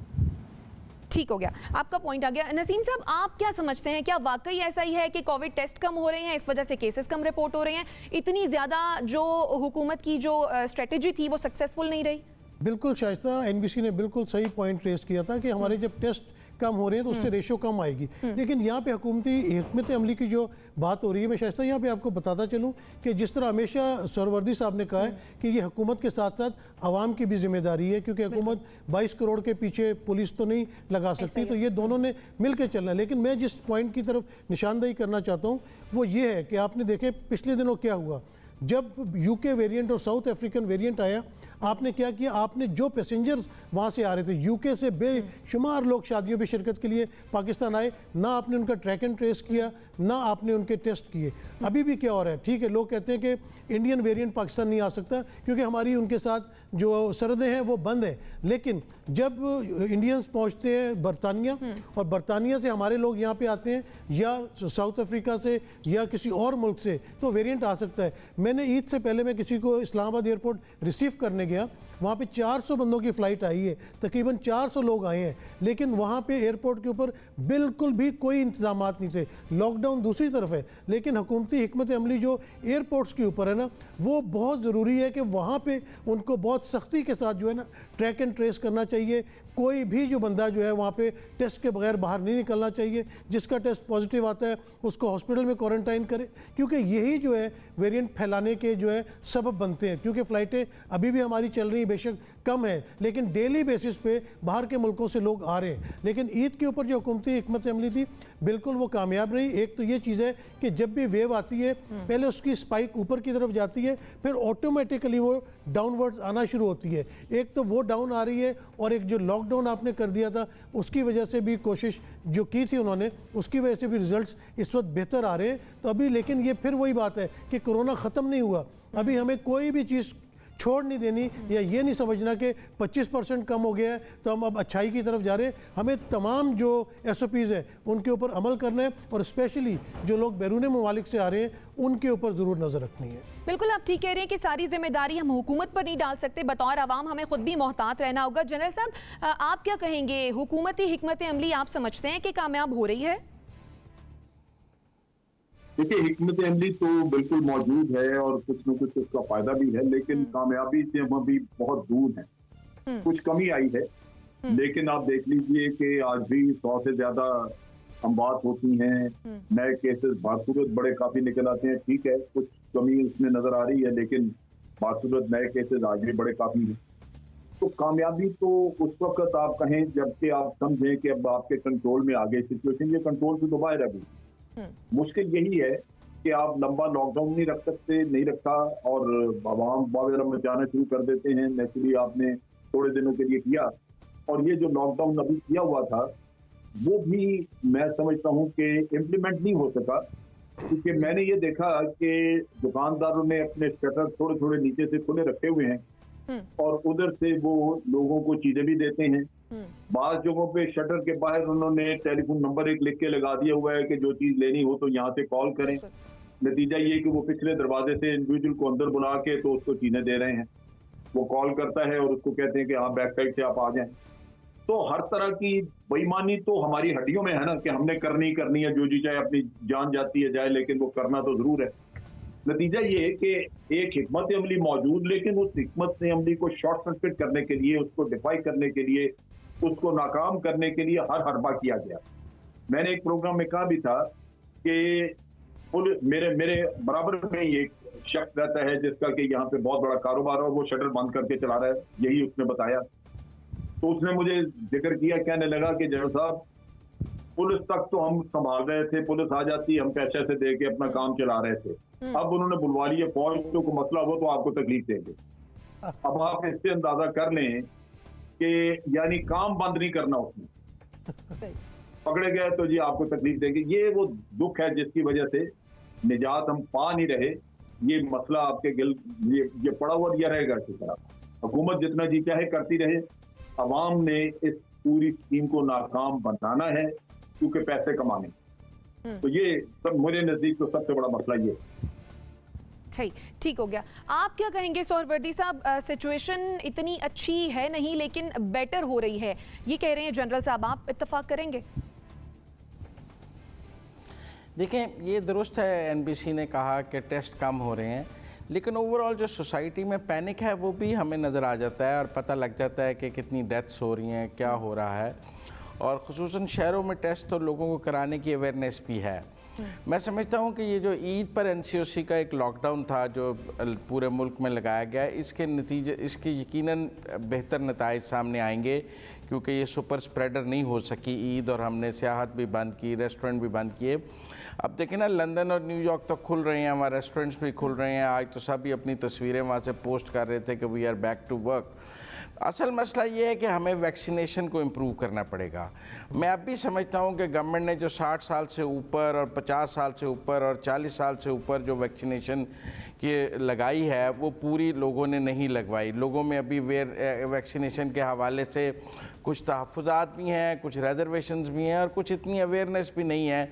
ठीक हो गया, आपका पॉइंट आ गया। नसीम साहब, आप क्या समझते हैं, क्या वाकई ऐसा ही है कि कोविड टेस्ट कम हो रहे हैं, इस वजह से केसेस कम रिपोर्ट हो रहे हैं? इतनी ज्यादा जो हुकूमत की जो स्ट्रेटेजी थी वो सक्सेसफुल नहीं रही? बिल्कुल शाइस्ता, एनबीसी ने बिल्कुल सही पॉइंट रेस किया था कि हमारे जब टेस्ट कम हो रहे हैं तो उससे रेशो कम आएगी, लेकिन यहाँ पे हुकूमती हिकमत अमली की जो बात हो रही है, मैं शायद यहाँ पे आपको बताता चलूँ कि जिस तरह हमेशा सरवर्दी साहब ने कहा है कि ये हुकूमत के साथ साथ आवाम की भी जिम्मेदारी है, क्योंकि हुकूमत 22 करोड़ के पीछे पुलिस तो नहीं लगा सकती, तो ये दोनों ने मिल के चलना है। लेकिन मैं जिस पॉइंट की तरफ निशानदेही करना चाहता हूँ वो ये है कि आपने देखे पिछले दिनों क्या हुआ, जब यूके वेरिएंट और साउथ अफ्रीकन वेरिएंट आया, आपने क्या किया, आपने जो पैसेंजर्स वहाँ से आ रहे थे, यूके से बेशुमार लोग शादियों में शिरकत के लिए पाकिस्तान आए, ना आपने उनका ट्रैक एंड ट्रेस किया, ना आपने उनके टेस्ट किए। अभी भी क्या हो रहा है, ठीक है, लोग कहते हैं कि इंडियन वेरिएंट पाकिस्तान नहीं आ सकता क्योंकि हमारी उनके साथ जो सरहदें हैं वो बंद है, लेकिन जब इंडियंस पहुँचते हैं बरतानिया और बरतानिया से हमारे लोग यहाँ पे आते हैं या साउथ अफ्रीका से या किसी और मुल्क से, तो वेरिएंट आ सकता है। मैंने ईद से पहले मैं किसी को इस्लामाबाद एयरपोर्ट रिसीव करने गया, वहाँ पे 400 बंदों की फ़्लाइट आई है, तकरीबन 400 लोग आए हैं, लेकिन वहाँ पे एयरपोर्ट के ऊपर बिल्कुल भी कोई इंतजाम नहीं थे। लॉकडाउन दूसरी तरफ है, लेकिन हुकूमती हिकमत अमली जो एयरपोर्ट्स के ऊपर है ना, वो बहुत ज़रूरी है कि वहाँ पे उनको बहुत सख्ती के साथ जो है ना ट्रैक एंड ट्रेस करना चाहिए। कोई भी जो बंदा जो है वहाँ पे टेस्ट के बगैर बाहर नहीं निकलना चाहिए, जिसका टेस्ट पॉजिटिव आता है उसको हॉस्पिटल में क्वारंटाइन करें, क्योंकि यही जो है वेरिएंट फैलाने के जो है सबब बनते हैं। क्योंकि फ़्लाइटें अभी भी हमारी चल रही बेशक कम है, लेकिन डेली बेसिस पे बाहर के मुल्कों से लोग आ रहे हैं। लेकिन ईद के ऊपर जो हुकूमती हिकमत अमली थी बिल्कुल वो कामयाब रही। एक तो ये चीज़ है कि जब भी वेव आती है पहले उसकी स्पाइक ऊपर की तरफ जाती है, फिर ऑटोमेटिकली वो डाउनवर्ड्स आना शुरू होती है। एक तो वो डाउन आ रही है, और एक जो लॉकडाउन आपने कर दिया था उसकी वजह से भी कोशिश जो की थी उन्होंने, उसकी वजह से भी रिजल्ट्स इस वक्त बेहतर आ रहे हैं। तो अभी लेकिन ये फिर वही बात है कि कोरोना ख़त्म नहीं हुआ, अभी हमें कोई भी चीज़ छोड़ नहीं देनी, या ये नहीं समझना कि 25% कम हो गया है तो हम अब अच्छाई की तरफ जा रहे हैं। हमें तमाम जो SOPs है उनके ऊपर अमल करना है, और स्पेशली जो लोग बैरून मुमालिक से आ रहे हैं उनके ऊपर ज़रूर नज़र रखनी है। बिल्कुल, आप ठीक कह रहे हैं कि सारी जिम्मेदारी हम हुकूमत पर नहीं डाल सकते, बतौर आवाम हमें खुद भी मोहतात रहना होगा। जनरल साहब, आप क्या कहेंगे, हुकूमती हिकमत अमली आप समझते हैं कि कामयाब हो रही है? देखिए, हिकमत अमली तो बिल्कुल मौजूद है और कुछ न कुछ उसका फायदा भी है, लेकिन कामयाबी से हम अभी बहुत दूर हैं। कुछ कमी आई है, लेकिन आप देख लीजिए कि आज भी 100 से ज्यादा अमवात होती हैं, नए केसेस बासूरत बड़े काफी निकल आते हैं। ठीक है, कुछ कमी उसमें नजर आ रही है, लेकिन बासूरत नए केसेस आज भी बड़े काफी हैं। तो कामयाबी तो उस वक्त आप कहें जबकि आप समझें कि अब आपके कंट्रोल में आ गई सिचुएशन, ये कंट्रोल से तो बाहर अभी। मुश्किल यही है कि आप लंबा लॉकडाउन नहीं रख सकते, नहीं रखा, और आवाम वगैरह में जाना शुरू कर देते हैं। नेचुरली आपने थोड़े दिनों के लिए किया, और ये जो लॉकडाउन अभी किया हुआ था वो भी मैं समझता हूँ कि इम्प्लीमेंट नहीं हो सका, क्योंकि मैंने ये देखा कि दुकानदारों ने अपने शटर थोड़े थोड़े नीचे से खुले रखे हुए हैं और उधर से वो लोगों को चीजें भी देते हैं। बाज़ जगहों पे शटर के बाहर उन्होंने टेलीफोन नंबर एक लिख के लगा दिया हुआ है कि जो चीज लेनी हो तो यहाँ से कॉल करें। नतीजा ये कि वो पिछले दरवाजे से इंडिविजुअल को अंदर बुला के तो उसको चीजें दे रहे हैं। वो कॉल करता है और उसको कहते हैं कि हाँ बैक साइड से आप आ जाएं। तो हर तरह की बेईमानी तो हमारी हड्डियों में है ना, कि हमने करनी है, जो जी चाहे अपनी जान जाती है जाए, लेकिन वो करना तो जरूर है। नतीजा ये है कि एक हिकमत अमली मौजूद, लेकिन उस हिकमत अमली को शॉर्ट सर्किट करने के लिए, उसको डिफाई करने के लिए, उसको नाकाम करने के लिए हर हरबा किया गया। मैंने एक प्रोग्राम में कहा भी था कि मेरे बराबर में ही एक शख्स रहता है जिसका कि यहाँ पे बहुत बड़ा कारोबार है और वो शटर बंद करके चला रहा है, यही उसने बताया। तो उसने मुझे जिक्र किया, कहने लगा कि जनरल साहब पुलिस तक तो हम संभाल रहे थे, पुलिस आ जाती, हम पैसे से दे के अपना काम चला रहे थे, अब उन्होंने बुलवा लिया फौज, तो कोई मसला हो तो आपको तकलीफ देंगे। अब आप इससे अंदाजा कर लें कि यानी काम बंद नहीं करना, उसने पकड़े गए तो जी आपको तकलीफ देंगे। ये वो दुख है जिसकी वजह से निजात हम पा नहीं रहे। ये मसला आपके गिल ये पड़ा हुआ दिया रहेगा इसी तरह। हुकूमत जितना जी चाहे करती रहे, अवाम ने इस पूरी स्कीम को नाकाम बनाना है क्योंकि पैसे कमाने। तो ये सब मेरे नजदीक तो सबसे बड़ा मसला ये। सही, ठीक हो गया। आप क्या कहेंगे सोहरवर्दी साहब, सिचुएशन इतनी अच्छी है नहीं लेकिन बेटर हो रही है, ये कह रहे हैं जनरल साहब, आप इत्तेफाक करेंगे? देखें, ये दुरुस्त है, एनबीसी ने कहा कि टेस्ट कम हो रहे हैं, लेकिन ओवरऑल जो सोसाइटी में पैनिक है वो भी हमें नज़र आ जाता है और पता लग जाता है कि कितनी डेथ्स हो रही हैं, क्या हो रहा है। और ख़ुसूसन शहरों में टेस्ट तो लोगों को कराने की अवेयरनेस भी है। मैं समझता हूँ कि ये जो ईद पर एनसीओसी का एक लॉकडाउन था जो पूरे मुल्क में लगाया गया, इसके नतीजे, इसके यकीनन बेहतर नताइज सामने आएंगे, क्योंकि ये सुपर स्प्रेडर नहीं हो सकी ईद, और हमने सियाहत भी बंद की, रेस्टोरेंट भी बंद किए। अब देखें ना, लंदन और न्यूयॉर्क तो खुल रहे हैं, हमारे रेस्टोरेंट्स भी खुल रहे हैं। आज तो सभी अपनी तस्वीरें वहाँ से पोस्ट कर रहे थे कि we are back to work. असल मसला ये है कि हमें वैक्सीनेशन को इम्प्रूव करना पड़ेगा। मैं अब भी समझता हूँ कि गवर्नमेंट ने जो 60 साल से ऊपर और 50 साल से ऊपर और 40 साल से ऊपर जो वैक्सीनेशन की लगाई है वो पूरी लोगों ने नहीं लगवाई। लोगों में अभी वैक्सीनेशन के हवाले से कुछ तहफ़्फ़ुज़ात भी हैं, कुछ रिजर्वेशंस भी हैं और कुछ इतनी अवेयरनेस भी नहीं है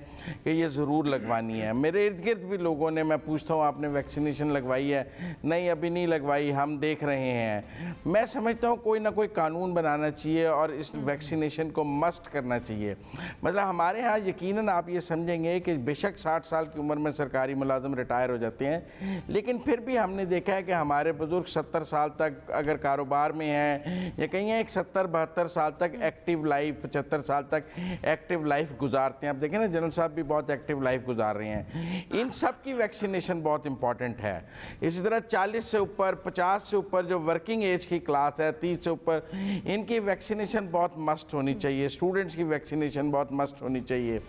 कि ये ज़रूर लगवानी है। मेरे इर्द गिर्द भी लोगों ने, मैं पूछता हूँ आपने वैक्सीनेशन लगवाई है? नहीं, अभी नहीं लगवाई, हम देख रहे हैं। मैं समझता हूँ कोई ना कोई कानून बनाना चाहिए और इस वैक्सीनेशन को मस्ट करना चाहिए। मतलब हमारे यहाँ यकीनन आप ये समझेंगे कि बेशक 60 साल की उम्र में सरकारी मुलाजिम रिटायर हो जाते हैं, लेकिन फिर भी हमने देखा है कि हमारे बुज़ुर्ग 70 साल तक अगर कारोबार में हैं या कहीं एक 70-72 साल तक एक्टिव लाइफ, 75 साल तक एक्टिव लाइफ गुजारते हैं। आप देखें ना, जनरल साहब भी बहुत एक्टिव लाइफ गुजार रहे हैं। इन सब की वैक्सीनेशन बहुत इंपॉर्टेंट है। इसी तरह 40 से ऊपर, 50 से ऊपर जो वर्किंग एज की क्लास है, 30 से ऊपर, इनकी वैक्सीनेशन बहुत मस्ट होनी चाहिए। स्टूडेंट्स की वैक्सीनेशन बहुत मस्ट होनी चाहिए।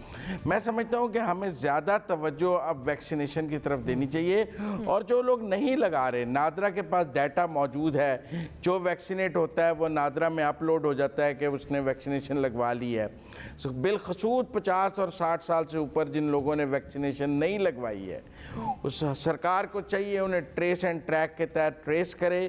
मैं समझता हूँ कि हमें ज़्यादा तवज्जो अब वैक्सीनेशन की तरफ देनी चाहिए। और जो लोग नहीं लगा रहे, नादरा के पास डाटा मौजूद है, जो वैक्सीनेट होता है वो नादरा में अपलोड हो जाता है कि उसने वैक्सीनेशन लगवा ली है। बिलखसूस 50 और 60 साल से ऊपर जिन लोगों ने वैक्सीनेशन नहीं लगवाई है, उस सरकार को चाहिए उन्हें ट्रेस एंड ट्रैक के तहत ट्रेस करे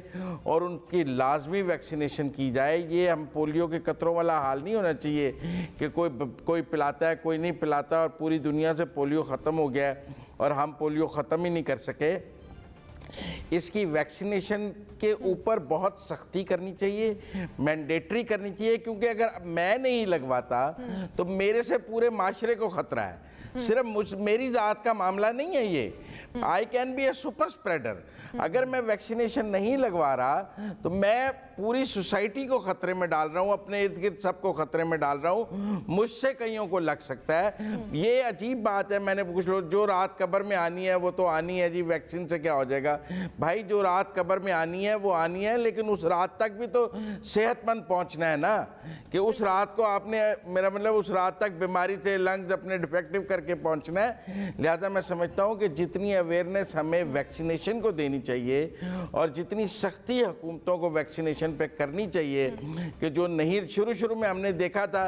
और उनकी लाजमी वैक्सीनेशन की जाए। ये हम पोलियो के कतरों वाला हाल नहीं होना चाहिए कि कोई पिलाता है, कोई नहीं पिलाता और पूरी दुनिया से पोलियो ख़त्म हो गया है और हम पोलियो ख़त्म ही नहीं कर सके। इसकी वैक्सीनेशन के ऊपर बहुत सख्ती करनी चाहिए, मैंडेटरी करनी चाहिए, क्योंकि अगर मैं नहीं लगवाता तो मेरे से पूरे माशरे को खतरा है। सिर्फ मेरी ज़ात का मामला नहीं है ये, I can be A super spreader. अगर मैं वैक्सीनेशन नहीं लगवा रहा तो मैं पूरी सोसाइटी को ख़तरे में डाल रहा हूँ, अपने इर्द गिर्द सबको ख़तरे में डाल रहा हूँ, मुझसे कईयों को लग सकता है। ये अजीब बात है। मैंने कुछ लोग, जो रात कब्र में आनी है वो तो आनी है जी, वैक्सीन से क्या हो जाएगा? भाई, जो रात कब्र में आनी है वो आनी है, लेकिन उस रात तक भी तो सेहतमंद पहुँचना है ना, कि उस रात को आपने, मेरा मतलब उस रात तक बीमारी से लंग्स अपने डिफेक्टिव करके पहुँचना है। लिहाजा मैं समझता हूँ कि जितनी अवेयरनेस हमें वैक्सीनेशन को देनी चाहिए और जितनी सख्ती हुकूमतों को वैक्सीनेशन पे करनी चाहिए, कि जो नहीं, शुरू में हमने देखा था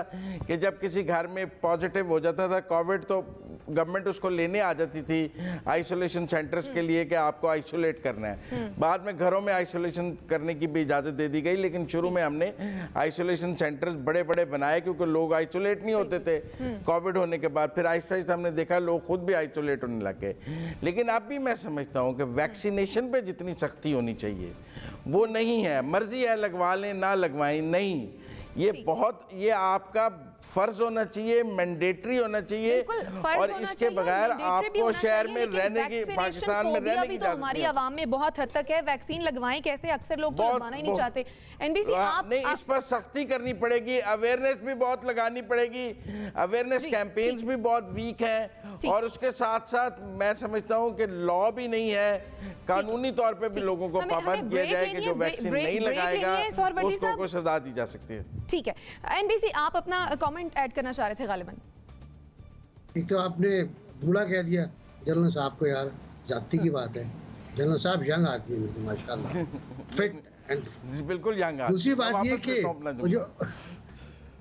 कि जब किसी घर में पॉजिटिव हो जाता था कोविड तो गवर्नमेंट उसको लेने आ जाती थी आइसोलेशन सेंटर्स के लिए कि आपको आइसोलेट करना है। बाद में घरों में आइसोलेशन करने की भी इजाज़त दे दी गई, लेकिन शुरू में हमने आइसोलेशन सेंटर्स बड़े बड़े बनाए क्योंकि लोग आइसोलेट नहीं होते थे कोविड होने के बाद। फिर आहिस्ता आहिस्ता हमने देखा लोग खुद भी आइसोलेट होने लगे। लेकिन अब भी मैं समझता हूँ कि वैक्सीनेशन पे जितनी सख्ती होनी चाहिए वो नहीं है। मर्जी है लगवा लें ना लगवाएं, नहीं, ये बहुत, ये आपका फर्ज होना चाहिए, मैंडेटरी होना चाहिए। और इसके बगैर आपको शहर में रहने की, पाकिस्तान में रहने की, हमारी आवाम में बहुत हद तक है। वैक्सीन लगवाएं कैसे, अक्सर लोग तो लगवाना ही नहीं चाहते। एनबीसी आप नहीं, इस पर सख्ती करनी पड़ेगी, अवेयरनेस भी बहुत लगानी पड़ेगी। अवेयरनेस कैंपेन्स भी बहुत वीक हैं और उसके साथ साथ मैं समझता हूँ कि लॉ भी नहीं है, कानूनी तौर पे भी लोगों को पाबंद किया जाए कि जो वैक्सीन नहीं लगाएगा उसको सजा दी जा सकती है। ठीक है, एनबीसी आप अपना कमेंट ऐड करना चाह रहे थे गालिबन। एक तो आपने बूढ़ा कह दिया जनरल साहब को, यार जाति की बात है। जनरल साहब यंग आदमी है माशाल्लाह, फिट एंड बिल्कुल यंग आदमी। दूसरी बात ये कि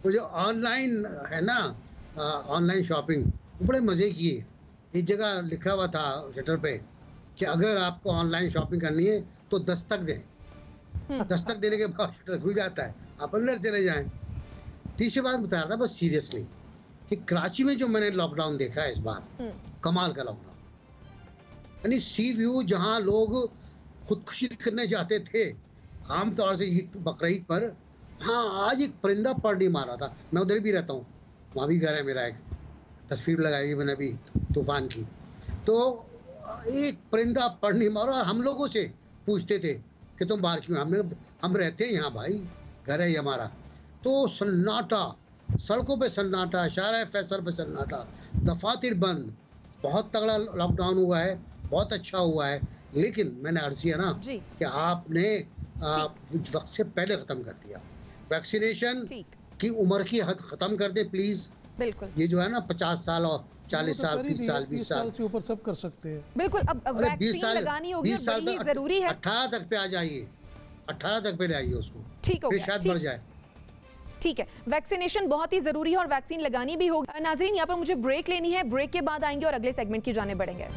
वो जो ऑनलाइन है ना, ऑनलाइन शॉपिंग, बड़े मजे की है। एक जगह लिखा हुआ था शटर पे कि अगर आपको ऑनलाइन शॉपिंग करनी है तो दस्तक दें। दस्तक देने के बाद शटर खुल जाता है, आप अंदर चले जाएं। तीसरी बात बता रहा था बस सीरियसली कि कराची में जो मैंने लॉकडाउन देखा है इस बार, कमाल का लॉकडाउन, यानी सी व्यू जहां लोग खुदकुशी करने जाते थे आमतौर से ईद बकरीद पर, हाँ आज एक परिंदा पर नहीं मारा था। मैं उधर भी रहता हूँ, वहाँ भी घर है मेरा, एक तस्वीर लगाई है मैंने अभी तूफान की, तो एक परिंदा पर नहीं मारा। और हम लोगों से पूछते थे कि तुम बाहर क्यों, हम रहते हैं यहाँ भाई, घर है ये हमारा। तो सन्नाटा, सड़कों पे सन्नाटा, शारा फैसल पे सन्नाटा, दफातर बंद, बहुत तगड़ा लॉकडाउन हुआ है, बहुत अच्छा हुआ है। लेकिन मैंने अर्ज किया ना कि आपने वक्त से पहले खत्म कर दिया। वैक्सीनेशन की उम्र की हद खत्म कर दे प्लीज। बिल्कुल, ये जो है ना 50 साल और 40 साल, 30 साल, 20 साल से ऊपर सब कर सकते हैं। बिल्कुल, अब वैक्सीन लगानी होगी, 20 साल तक जरूरी है। 18 तक पे आ जाइए, 18 तक पे ले आइए उसको, ठीक हो गया, शायद बढ़ जाए। ठीक है, वैक्सीनेशन बहुत ही जरूरी है और वैक्सीन लगानी भी होगी। नाजरीन, यहाँ पर मुझे ब्रेक लेनी है, ब्रेक के बाद आएंगे और अगले सेगमेंट की जाने बढ़ेंगे।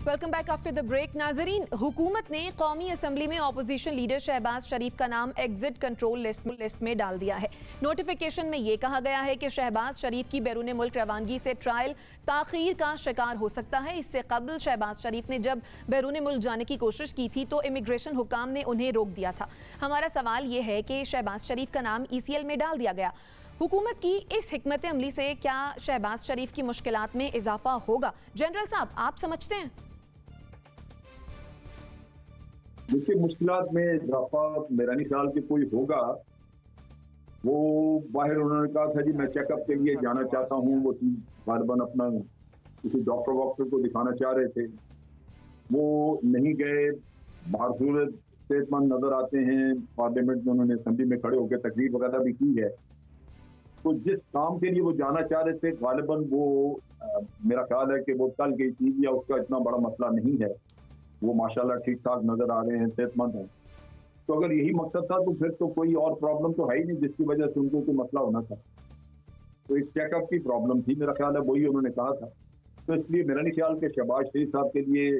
Welcome back after the break. नाजरीन, हुकूमत ने कौमी असम्बली में ऑपोजिशन लीडर शहबाज शरीफ का नाम एग्जिट कंट्रोल लिस्ट में डाल दिया है। नोटिफिकेशन में यह कहा गया है कि शहबाज शरीफ की बैरून मुल्क रवानगी से ट्रायल ताखीर का शिकार हो सकता है। इससे कबल शहबाज शरीफ ने जब बैरून मुल्क जाने की कोशिश की थी तो इमिग्रेशन हुकाम ने उन्हें रोक दिया था। हमारा सवाल यह है कि शहबाज शरीफ का नाम ECL में डाल दिया गया, हुकूमत की इस हिकमत अमली से क्या शहबाज शरीफ की मुश्किलात में इजाफा होगा? जनरल साहब, आप समझते हैं? देखिए, मुश्किलात में इजाफा मेरा नहीं ख्याल कि कोई होगा। वो बाहर उन्होंने कहा था जी मैं चेकअप के लिए जाना चाहता हूँ, वो गालिबन अपना किसी डॉक्टर को दिखाना चाह रहे थे, वो नहीं गए। बारसूरत सेहतमंद नजर आते हैं, पार्लियामेंट में उन्होंने असेंबली में खड़े होकर तकरीर वगैरह भी की है। तो जिस काम के लिए वो जाना चाह रहे थे गालिबन वो मेरा ख्याल है कि वो कल गई चीज या उसका इतना बड़ा मसला नहीं है। वो माशाल्लाह ठीक ठाक नजर आ रहे हैं, सेहतमंद हैं। तो अगर यही मकसद था तो फिर तो कोई और प्रॉब्लम तो है ही नहीं जिसकी वजह से उनको कोई मसला होना था। तो एक चेकअप की प्रॉब्लम थी, मेरा ख्याल है वही उन्होंने कहा था। तो इसलिए मेरा नहीं ख्याल कि शहबाज शरीफ साहब के लिए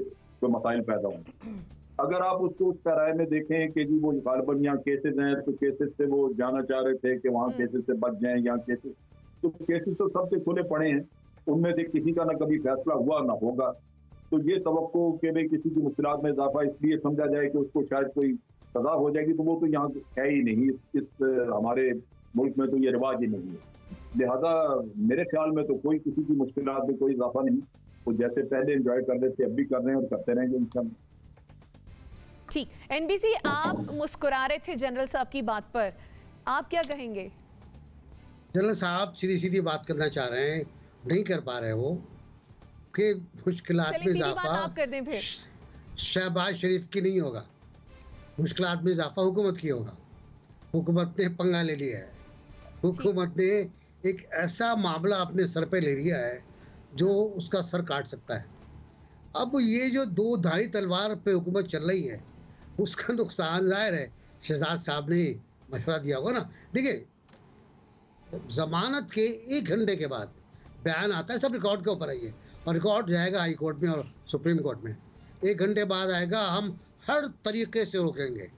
कोई मसाइल पैदा होंगे। अगर आप उसको उस पैराए में देखें कि जी वो गालिबन यहाँ केसेस हैं तो केसेस से वो जाना चाह रहे थे कि वहाँ केसेस से बच जाएं, यहाँ केसेस तो सबसे खुले पड़े हैं, उनमें से किसी का ना कभी फैसला हुआ ना होगा। तो ये तवक्को कि भाई किसी की मुश्किलात में इजाफा इसलिए समझा जाए कि उसको शायद कोई सजा हो जाएगी, तो वो तो यहाँ है ही नहीं। इस हमारे मुल्क में तो ये रिवाज ही नहीं है। लिहाजा मेरे ख्याल में तो कोई किसी की मुश्किलात में कोई इजाफा नहीं, वो जैसे पहले एंजॉय कर रहे थे अब भी कर रहे हैं और करते रहेंगे इंशाल्लाह। ठीक, NBC, आप मुस्कुरा रहे थे जनरल साहब की बात पर, आप क्या कहेंगे? जनरल साहब सीधी सीधी बात करना चाह रहे हैं, नहीं कर पा रहे वो कि मुश्किलात में इजाफा शहबाज शरीफ की नहीं होगा, मुश्किलात में इजाफा हुकूमत की होगा। हुकूमत ने पंगा ले लिया है, हुकूमत ने एक ऐसा मामला अपने सर पे ले लिया है जो उसका सर काट सकता है। अब ये जो दो धारी तलवार पे हुकूमत चल रही है उसका नुकसान जाहिर है शहजाद साहब ने मशवरा दिया होगा ना। देखिए, जमानत के 1 घंटे के बाद बयान आता है, सब रिकॉर्ड के ऊपर है ये, और रिकॉर्ड जाएगा हाई कोर्ट में और सुप्रीम कोर्ट में। 1 घंटे बाद आएगा, हम हर तरीके से रोकेंगे।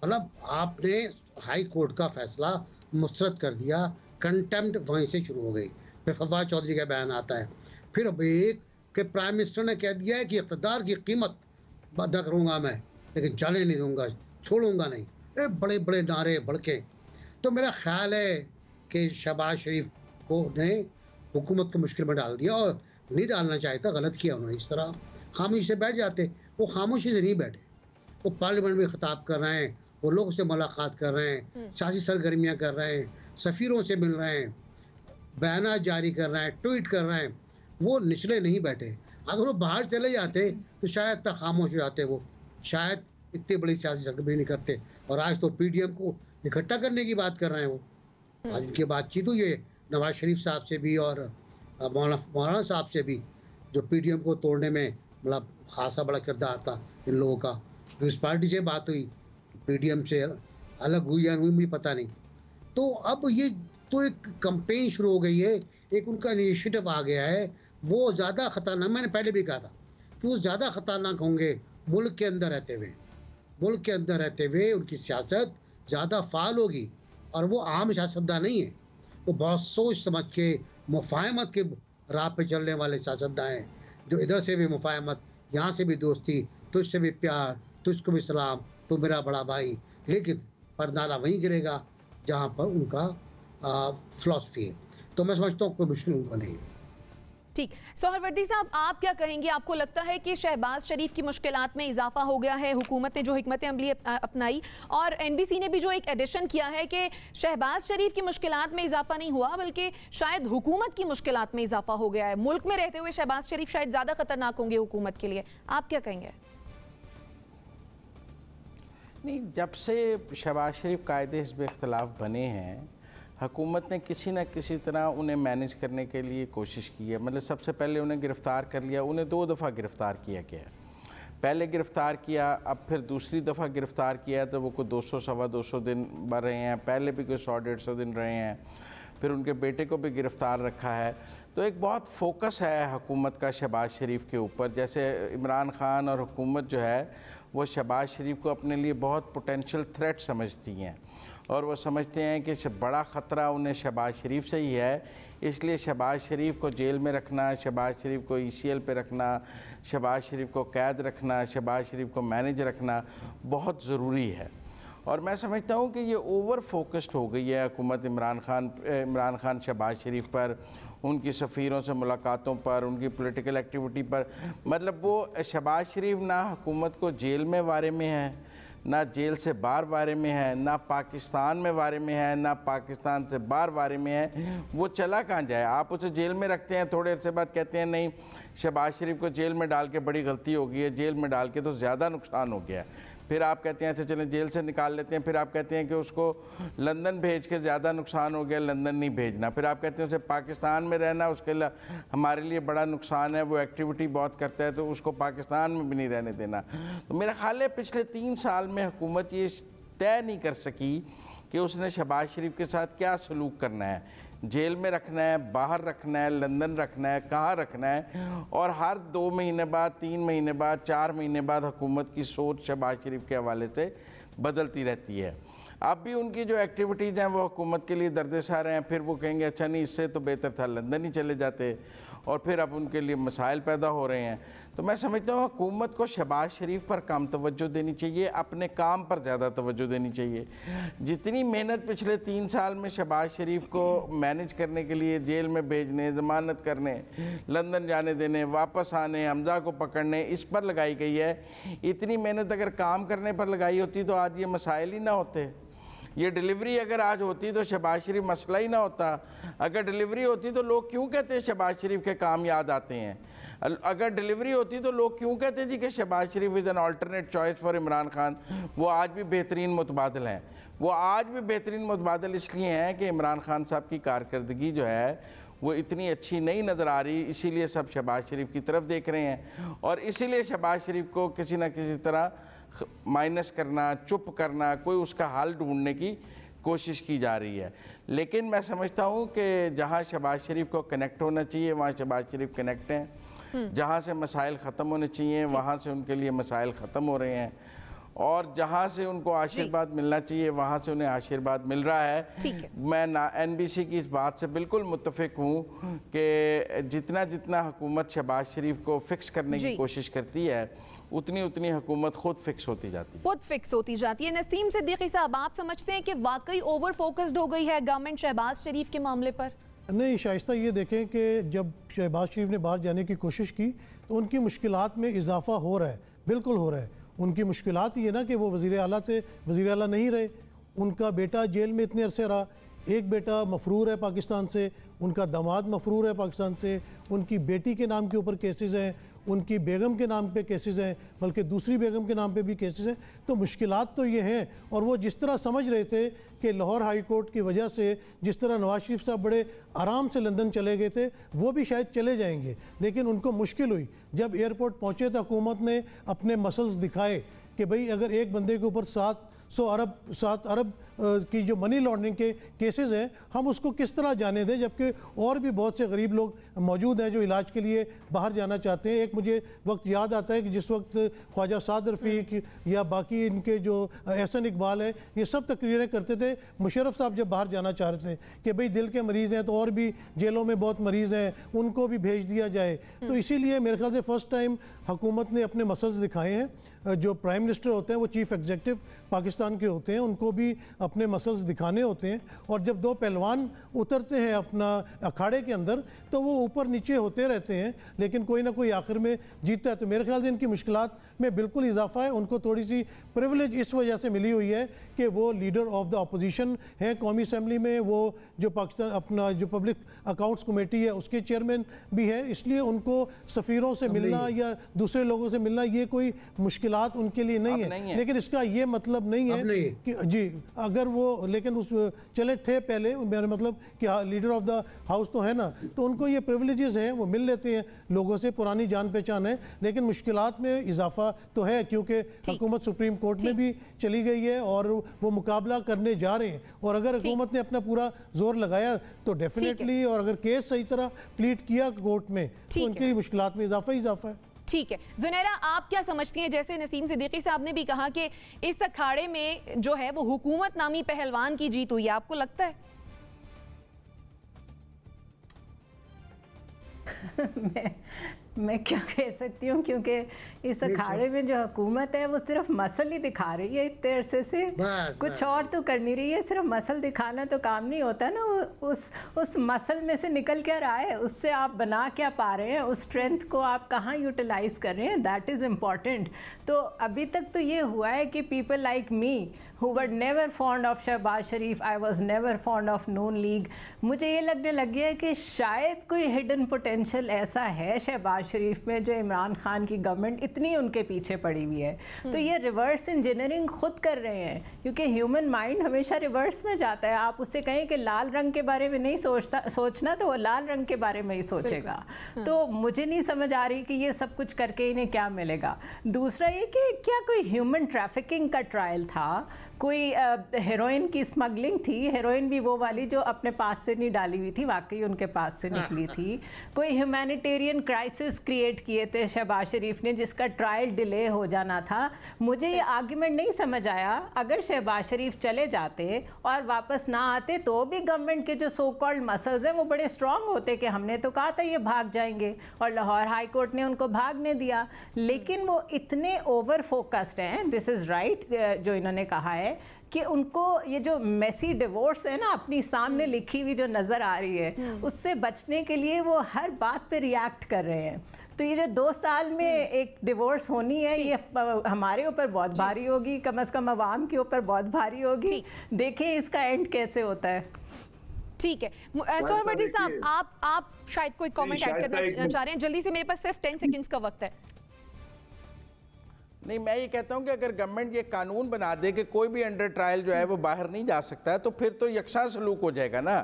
मतलब आपने हाई कोर्ट का फैसला मुस्तरद कर दिया, कंटेम्प्ट वहीं से शुरू हो गई। फिर फवाद चौधरी का बयान आता है, फिर अब एक कि प्राइम मिनिस्टर ने कह दिया है कि इक़्तिदार की कीमत अदा करूँगा मैं, लेकिन जाने नहीं दूंगा, छोड़ूंगा नहीं। ये बड़े बड़े नारे भड़के। तो मेरा ख्याल है कि शहबाज शरीफ को ने हुकूमत को मुश्किल में डाल दिया, और नहीं डालना चाहता, गलत किया उन्होंने। इस तरह खामोशी से बैठ जाते, वो खामोशी से नहीं बैठे, वो पार्लियामेंट में खिताब कर रहे हैं, वो लोगों से मुलाकात कर रहे हैं, सियासी सरगर्मियाँ कर रहे हैं, सफ़ीरों से मिल रहे हैं, बयान जारी कर रहे हैं, ट्वीट कर रहे हैं। वो निचले नहीं बैठे। अगर वो बाहर चले जाते तो शायद तक खामोश हो जाते, वो शायद इतनी बड़ी सियासी सरगर्मी नहीं करते। और आज तो PDM को इकट्ठा करने की बात कर रहे हैं। वो आज उनकी बातचीत हुई है नवाज शरीफ साहब से भी और मौलाना साहब से भी, जो PDM को तोड़ने में मतलब खासा बड़ा किरदार था इन लोगों का। पीपल्स पार्टी से बात हुई, PDM से अलग हुई या नहीं मुझे पता नहीं। तो अब ये तो एक कंपेन शुरू हो गई है, एक उनका इनिशिएटिव आ गया है। वो ज़्यादा ख़तरनाक, मैंने पहले भी कहा था कि वो ज़्यादा ख़तरनाक होंगे मुल्क के अंदर रहते हुए उनकी सियासत ज़्यादा फाल होगी, और वो आम सियासतदान नहीं है, वो बहुत सोच समझ के मुफाहमत के राह पे चलने वाले सियासतदान हैं, जो इधर से भी मुफाहमत, यहाँ से भी दोस्ती, तुझसे भी प्यार, तुझको भी सलाम, तू मेरा बड़ा भाई, लेकिन परदाना वहीं गिरेगा जहाँ पर उनका फिलॉसफी है। तो मैं समझता हूँ कोई मुश्किल उनको नहीं है। ठीक, सोहरवर्दी साहब, आप क्या कहेंगे? आपको लगता है कि शहबाज शरीफ की मुश्किलात में इजाफा हो गया है? हुकूमत ने जो हिकमत अमली अपनाई, और एनबीसी ने भी जो एक एडिशन किया है कि शहबाज शरीफ की मुश्किलात में इजाफा नहीं हुआ, बल्कि शायद हुकूमत की मुश्किलात में इजाफा हो गया है। मुल्क में रहते हुए शहबाज शरीफ शायद ज़्यादा खतरनाक होंगे हुकूमत के लिए। आप क्या कहेंगे? नहीं, जब से शहबाज शरीफ कायदे हिज़्ब इख्तिलाफ बने हैं, हुकूमत ने किसी न किसी तरह उन्हें मैनेज करने के लिए कोशिश की है। मतलब सबसे पहले उन्हें गिरफ़्तार कर लिया, उन्हें 2 दफ़ा गिरफ़्तार किया गया। पहले गिरफ़्तार किया, अब फिर दूसरी दफ़ा गिरफ़्तार किया तो वो कोई 200 सवा 200 दिन बढ़ रहे हैं, पहले भी कोई 100-150 दिन रहे हैं, फिर उनके बेटे को भी गिरफ़्तार रखा है। तो एक बहुत फोकस है हुकूमत का शहबाज शरीफ के ऊपर। जैसे इमरान खान और हुकूमत जो है वो शहबाज शरीफ को अपने लिए बहुत पोटेंशियल थ्रेट समझती हैं, और वो समझते हैं कि बड़ा ख़तरा उन्हें शहबाज शरीफ से ही है, इसलिए शहबाज शरीफ को जेल में रखना, शहबाज शरीफ को ECL पे रखना, शहबाज शरीफ को कैद रखना, शहबाज शरीफ को मैनेज रखना बहुत ज़रूरी है। और मैं समझता हूँ कि ये ओवर फोकस्ड हो गई है हुकूमत इमरान खान शहबाज शरीफ पर, उनकी सफ़ीरों से मुलाकातों पर, उनकी पॉलिटिकल एक्टिविटी पर। मतलब वो शहबाज शरीफ ना हुकूमत को जेल में वारे में है, ना जेल से बाहर बारे में है, ना पाकिस्तान में बारे में है, ना पाकिस्तान से बाहर बारे में है। वो चला कहाँ जाए? आप उसे जेल में रखते हैं, थोड़े अरसे बाद कहते हैं नहीं शहबाज शरीफ को जेल में डाल के बड़ी गलती हो गई है, जेल में डाल के तो ज़्यादा नुकसान हो गया। फिर आप कहते हैं अच्छा चलें जेल से निकाल लेते हैं, फिर आप कहते हैं कि उसको लंदन भेज के ज़्यादा नुकसान हो गया, लंदन नहीं भेजना। फिर आप कहते हैं उसे पाकिस्तान में रहना, उसके लिए हमारे लिए बड़ा नुकसान है, वो एक्टिविटी बहुत करता है, तो उसको पाकिस्तान में भी नहीं रहने देना। तो मेरा ख्याल है पिछले 3 साल में हुकूमत ये तय नहीं कर सकी कि उसने शहबाज शरीफ के साथ क्या सलूक करना है, जेल में रखना है, बाहर रखना है, लंदन रखना है, कहाँ रखना है। और हर 2 महीने बाद, 3 महीने बाद, 4 महीने बाद हुकूमत की सोच शहबाज शरीफ के हवाले से बदलती रहती है। अब भी उनकी जो एक्टिविटीज़ हैं वो हुकूमत के लिए दर्द-ए-सर हैं। फिर वो कहेंगे अच्छा नहीं इससे तो बेहतर था लंदन ही चले जाते, और फिर अब उनके लिए मसाइल पैदा हो रहे हैं। तो मैं समझता हूँ हुकूमत को शहबाज शरीफ पर कम तवज्जो देनी चाहिए, अपने काम पर ज़्यादा तवज्जो देनी चाहिए। जितनी मेहनत पिछले 3 साल में शहबाज शरीफ को मैनेज करने के लिए जेल में भेजने, ज़मानत करने, लंदन जाने देने, वापस आने, हमजा को पकड़ने, इस पर लगाई गई है, इतनी मेहनत अगर काम करने पर लगाई होती तो आज ये मसाइल ही ना होते। ये डिलीवरी अगर आज होती तो शहबाज शरीफ मसला ही ना होता। अगर डिलीवरी होती तो लोग क्यों कहते हैं शहबाज शरीफ के काम याद आते हैं? अगर डिलीवरी होती तो लोग क्यों कहते जी कि Shahbaz Sharif is an alternate choice for Imran Khan? वो आज भी बेहतरीन मुतबादिल हैं। वो आज भी बेहतरीन मुतबादिल इसलिए हैं कि इमरान खान साहब की कारकर्दगी जो है वो इतनी अच्छी नहीं नज़र आ रही, इसीलिए सब शहबाज शरीफ की तरफ देख रहे हैं, और इसीलिए शहबाज शरीफ को किसी न किसी तरह माइनस करना, चुप करना, कोई उसका हल ढूंढने की कोशिश की जा रही है। लेकिन मैं समझता हूँ कि जहाँ शहबाज शरीफ को कनेक्ट होना चाहिए वहाँ शहबाज शरीफ कनेक्ट हैं, जहाँ से मसाइल ख़त्म होने चाहिए वहाँ से उनके लिए मसाइल ख़त्म हो रहे हैं, और जहाँ से उनको आशीर्वाद मिलना चाहिए वहाँ से उन्हें आशीर्वाद मिल रहा है। मैं NBC की इस बात से बिल्कुल मुत्तफिक हूँ कि जितना जितना हुकूमत शहबाज शरीफ को फिक्स करने की कोशिश करती है उतनी उतनी हुकूमत खुद फिक्स होती जाती है, खुद फिक्स होती जाती है। नसीम सिद्दीकी साहब, आप समझते हैं कि वाकई ओवर फोकस्ड हो गई है गवर्नमेंट शहबाज शरीफ के मामले पर? नहीं शाइस्ता, ये देखें कि जब शहबाज शरीफ ने बाहर जाने की कोशिश की तो उनकी मुश्किलात में इजाफा हो रहा है, बिल्कुल हो रहा है। उनकी मुश्किलात ये ना कि वो वज़ीर आला थे, वज़ीर आला नहीं रहे, उनका बेटा जेल में इतने अरसे रहा, एक बेटा मफरूर है पाकिस्तान से, उनका दामाद मफरूर है पाकिस्तान से, उनकी बेटी के नाम के ऊपर केसेस हैं, उनकी बेगम के नाम पे केसेस हैं, बल्कि दूसरी बेगम के नाम पे भी केसेस हैं। तो मुश्किलात तो ये हैं, और वो जिस तरह समझ रहे थे कि लाहौर हाई कोर्ट की वजह से जिस तरह नवाज शरीफ साहब बड़े आराम से लंदन चले गए थे वो भी शायद चले जाएंगे, लेकिन उनको मुश्किल हुई। जब एयरपोर्ट पहुँचे तो हुकूमत ने अपने मसल्स दिखाए कि भाई अगर एक बंदे के ऊपर 7 अरब की जो मनी लॉन्ड्रिंग के केसेस हैं, हम उसको किस तरह जाने दें, जबकि और भी बहुत से गरीब लोग मौजूद हैं जो इलाज के लिए बाहर जाना चाहते हैं। एक मुझे वक्त याद आता है कि जिस वक्त ख्वाजा साद रफ़ीक या बाकी इनके जो एहसन इकबाल है, ये सब तकरीरें करते थे मुशर्रफ साहब जब बाहर जाना चाह रहे थे कि भाई दिल के मरीज़ हैं तो और भी जेलों में बहुत मरीज़ हैं, उनको भी भेज दिया जाए। तो इसीलिए मेरे ख्याल से फ़र्स्ट टाइम हुकूमत ने अपने मसल्स दिखाए हैं। जो प्राइम मिनिस्टर होते हैं वो चीफ़ एग्जीक्यूटिव पाकिस्तान के होते हैं, उनको भी अपने मसल्स दिखाने होते हैं। और जब दो पहलवान उतरते हैं अपना अखाड़े के अंदर तो वो ऊपर नीचे होते रहते हैं, लेकिन कोई ना कोई आखिर में जीतता है। तो मेरे ख्याल से इनकी मुश्किलात में बिल्कुल इजाफा है। उनको थोड़ी सी प्रिविलेज इस वजह से मिली हुई है कि वो लीडर ऑफ द अपोजिशन हैं कौमी असम्बली में, वो जो पाकिस्तान अपना जो पब्लिक अकाउंट्स कमेटी है उसके चेयरमैन भी है, इसलिए उनको सफ़ीरों से मिलना या दूसरे लोगों से मिलना ये कोई मुश्किलात उनके लिए नहीं है। लेकिन इसका ये मतलब नहीं है कि जी अगर वो, लेकिन उस चले थे पहले, मेरा मतलब कि लीडर ऑफ द हाउस तो है ना, तो उनको ये प्रिविलेजेस हैं, वो मिल लेते हैं लोगों से, पुरानी जान पहचान है। लेकिन मुश्किलात में इजाफा तो है क्योंकि हुकूमत सुप्रीम कोर्ट में भी चली गई है और वो मुकाबला करने जा रहे हैं। और अगर हुकूमत ने अपना पूरा जोर लगाया तो डेफिनेटली, और अगर केस सही तरह प्लीट किया कोर्ट में तो उनकी मुश्किलात में इजाफा है। ठीक है जुनैरा, आप क्या समझती हैं? जैसे नसीम सिद्दीकी साहब ने भी कहा कि इस अखाड़े में जो है वो हुकूमत नामी पहलवान की जीत हुई है, आपको लगता है? मैं क्या कह सकती हूँ, क्योंकि इस अखाड़े में जो हुकूमत है वो सिर्फ मसल ही दिखा रही है इतने अरसे से, कुछ और तो कर नहीं रही है। सिर्फ मसल दिखाना तो काम नहीं होता ना, उस मसल में से निकल क्या रहा है, उससे आप बना क्या पा रहे हैं, उस स्ट्रेंथ को आप कहाँ यूटिलाइज कर रहे हैं, दैट इज़ इम्पॉर्टेंट। तो अभी तक तो ये हुआ है कि people like me who were never fond of Shahbaz Sharif, I was never fond of Noon league, मुझे ये लगने लग गया है कि शायद कोई हिडन पोटेंशियल ऐसा है शहबाज शरीफ में जो इमरान खान की गवर्नमेंट इतनी उनके पीछे पड़ी हुई है। तो ये रिवर्स इंजीनियरिंग खुद कर रहे हैं, क्योंकि ह्यूमन माइंड हमेशा रिवर्स में जाता है। आप उससे कहें कि लाल रंग के बारे में नहीं सोचना तो वो लाल रंग के बारे में ही सोचेगा। तो मुझे नहीं समझ आ रही कि ये सब कुछ करके इन्हें क्या मिलेगा। दूसरा ये कि क्या कोई ह्यूमन ट्रैफिकिंग का ट्रायल था, कोई हेरोइन की स्मगलिंग थी, हेरोइन भी वो वाली जो अपने पास से नहीं डाली हुई थी, वाकई उनके पास से निकली थी। कोई ह्यूमैनिटेरियन क्राइसिस क्रिएट किए थे शहबाज शरीफ ने जिसका ट्रायल डिले हो जाना था। मुझे ये आर्ग्यूमेंट नहीं समझ आया, अगर शहबाज शरीफ चले जाते और वापस ना आते तो भी गवर्नमेंट के जो सो कॉल्ड मसल्स हैं वो बड़े स्ट्रांग होते कि हमने तो कहा था ये भाग जाएंगे, और लाहौर हाई कोर्ट ने उनको भागने दिया। लेकिन वो इतने ओवर फोकस्ड हैं, दिस इज़ राइट जो इन्होंने कहा है कि उनको ये जो मेसी डिवोर्स है ना अपनी सामने लिखी हुई जो नज़र आ रही है, उससे बचने के लिए वो हर बात पे रिएक्ट कर रहे हैं। तो ये जो 2 साल में एक डिवोर्स होनी है, ये हमारे ऊपर बहुत भारी होगी, कम से कम अवाम के ऊपर बहुत भारी होगी। देखें इसका एंड कैसे होता है। ठीक है सोहरवर्दी साहब, आप शायद कोई कमेंट ऐड करना चाह रहे हैं जल्दी से, मेरे पास सिर्फ 10 सेकंड्स का वक्त है। नहीं, मैं ये कहता हूँ कि अगर गवर्नमेंट ये कानून बना दे कि कोई भी अंडर ट्रायल जो है वो बाहर नहीं जा सकता, तो फिर तो यकसा सलूक हो जाएगा ना।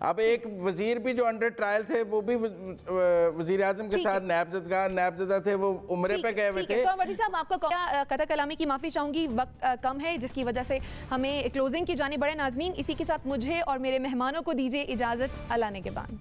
अब एक वजीर भी जो अंडर ट्रायल थे वो भी वजीर आजम के साथ नायबजदा थे, वो उम्रे पे गए हुए थे। सोहरवर्दी साहब, आपका कथा कलामी की माफ़ी चाहूँगी, वक्त कम है जिसकी वजह से हमें क्लोजिंग की जानी बड़े। नाज़रीन, इसी के साथ मुझे और मेरे मेहमानों को दीजिए इजाज़त, अल्लाह ने के बाद।